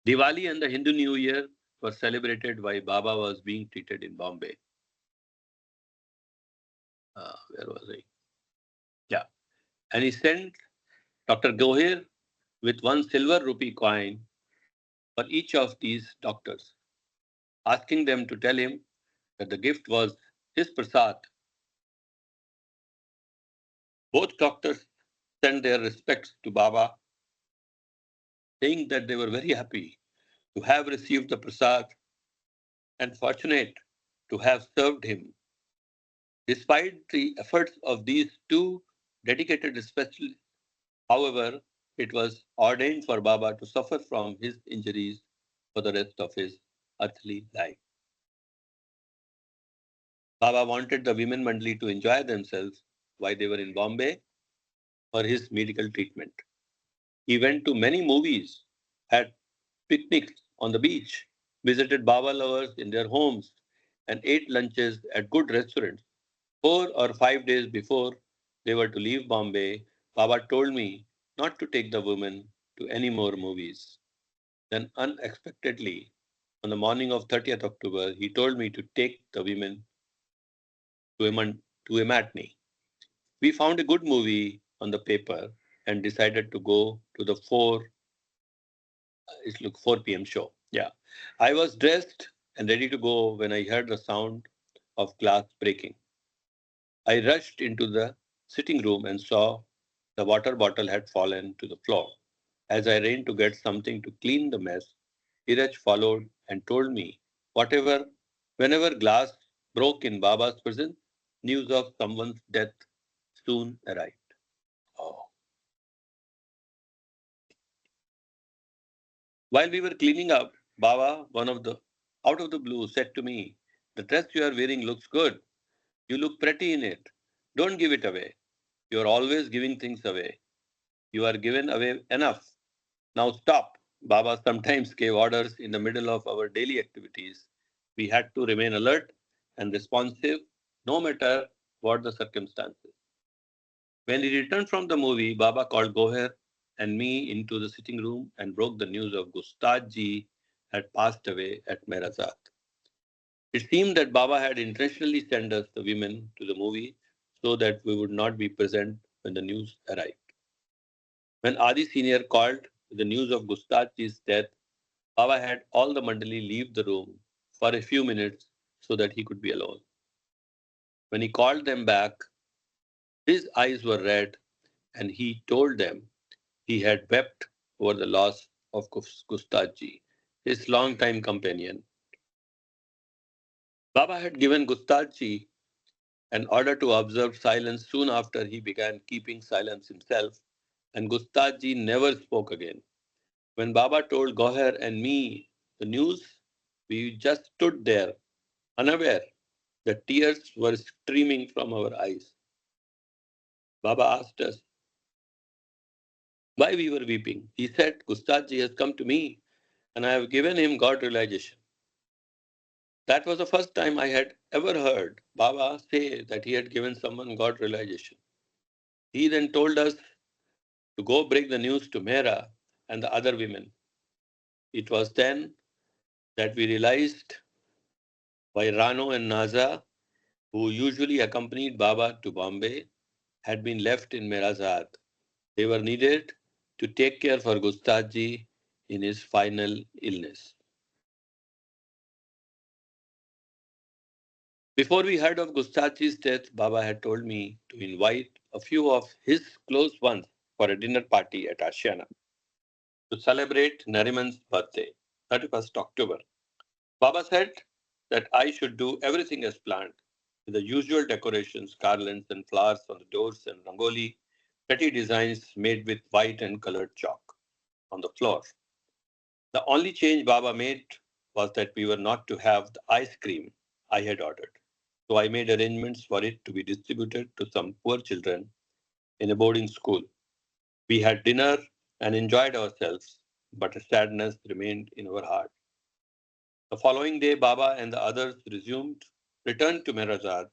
Diwali and the Hindu New Year were celebrated while Baba was being treated in Bombay. Where was I? Yeah. And he sent Dr. Gohir with one silver rupee coin for each of these doctors, asking them to tell him that the gift was his prasad. Both doctors sent their respects to Baba, saying that they were very happy to have received the prasad and fortunate to have served him. Despite the efforts of these two dedicated specialists, however, it was ordained for Baba to suffer from his injuries for the rest of his earthly life. Baba wanted the women mandali to enjoy themselves while they were in Bombay, for his medical treatment. He went to many movies, had picnics on the beach, visited Baba lovers in their homes, and ate lunches at good restaurants. 4 or 5 days before they were to leave Bombay, Baba told me not to take the women to any more movies. Then, unexpectedly, on the morning of 30th October, he told me to take the women to a matinee. We found a good movie on the paper and decided to go to the 4 p.m. show. Yeah. I was dressed and ready to go when I heard the sound of glass breaking. I rushed into the sitting room and saw the water bottle had fallen to the floor. As I ran to get something to clean the mess, Iraj followed and told me whenever glass broke in Baba's presence, news of someone's death soon arrived. Oh. While we were cleaning up, Baba, out of the blue, said to me, "The dress you are wearing looks good. You look pretty in it. Don't give it away. You are always giving things away. You are given away enough. Now stop." Baba sometimes gave orders in the middle of our daily activities. We had to remain alert and responsive no matter what the circumstances. When he returned from the movie, Baba called Goher and me into the sitting room and broke the news of Gustad ji had passed away at Merazat. It seemed that Baba had intentionally sent us the women to the movie so that we would not be present when the news arrived. When Adi Senior called with the news of Gustad ji's death, Baba had all the mandali leave the room for a few minutes so that he could be alone. When he called them back, his eyes were red and he told them he had wept over the loss of Gustadji, his longtime companion. Baba had given Gustadji an order to observe silence soon after he began keeping silence himself, and Gustadji never spoke again. When Baba told Goher and me the news, we just stood there, unaware. The tears were streaming from our eyes. Baba asked us why we were weeping. He said, "Gustadji has come to me and I have given him God realization." That was the first time I had ever heard Baba say that he had given someone God realization. He then told us to go break the news to Mehra and the other women. It was then that we realized why Rano and Naza, who usually accompanied Baba to Bombay, had been left in Merazad. They were needed to take care for Gustadji in his final illness. Before we heard of Gustadji's death, Baba had told me to invite a few of his close ones for a dinner party at Ashiana to celebrate Nariman's birthday, 31st October. Baba said that I should do everything as planned, with the usual decorations, garlands and flowers on the doors and rangoli, petty designs made with white and colored chalk on the floor. The only change Baba made was that we were not to have the ice cream I had ordered. So I made arrangements for it to be distributed to some poor children in a boarding school. We had dinner and enjoyed ourselves, but a sadness remained in our heart. The following day, Baba and the others returned to Merazad.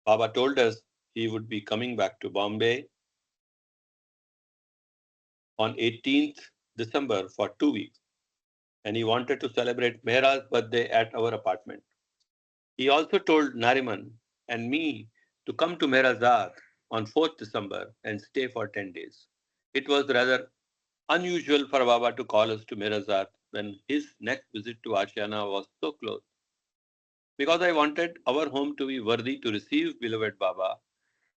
Baba told us he would be coming back to Bombay on 18th December for 2 weeks, and he wanted to celebrate Mehra's birthday at our apartment. He also told Nariman and me to come to Merazad on 4th December and stay for 10 days. It was rather unusual for Baba to call us to Merazad when his next visit to Ashiana was so close. Because I wanted our home to be worthy to receive beloved Baba,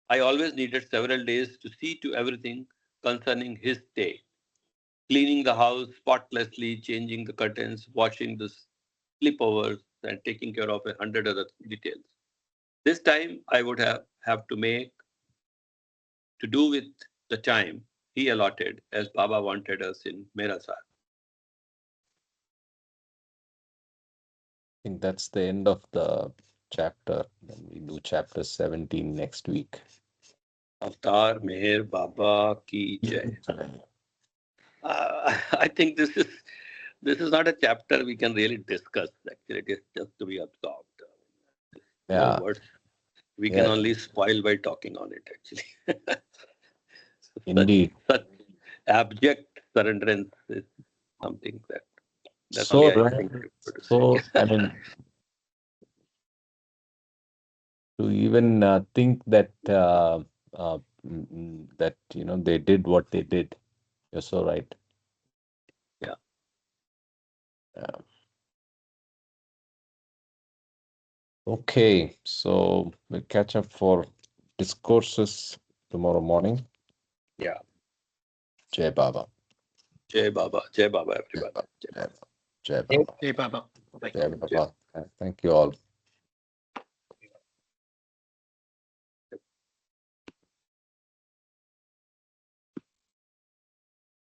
I always needed several days to see to everything concerning his stay. Cleaning the house spotlessly, changing the curtains, washing the slipovers, and taking care of 100 other details. This time I would have to make to do with the time he allotted as Baba wanted us in Merasar. I think that's the end of the chapter. And we do chapter 17 next week. Avtar Meher Baba ki Jai. I think this is not a chapter we can really discuss. Actually, it is just to be absorbed. No Yeah. words. We can Yeah. only spoil by talking on it. Actually, Indeed. such abject surrenderance is something that's So, only I think to say. I mean, to even think that that they did what they did. You're so right. Yeah. Yeah. Okay, so we'll catch up for discourses tomorrow morning. Yeah. Jai Baba. Jai Baba. Jai Baba, Jai everybody. Baba. Jai Baba. Jai Baba. Hey, Baba. Bye. Jai Baba. Thank you all.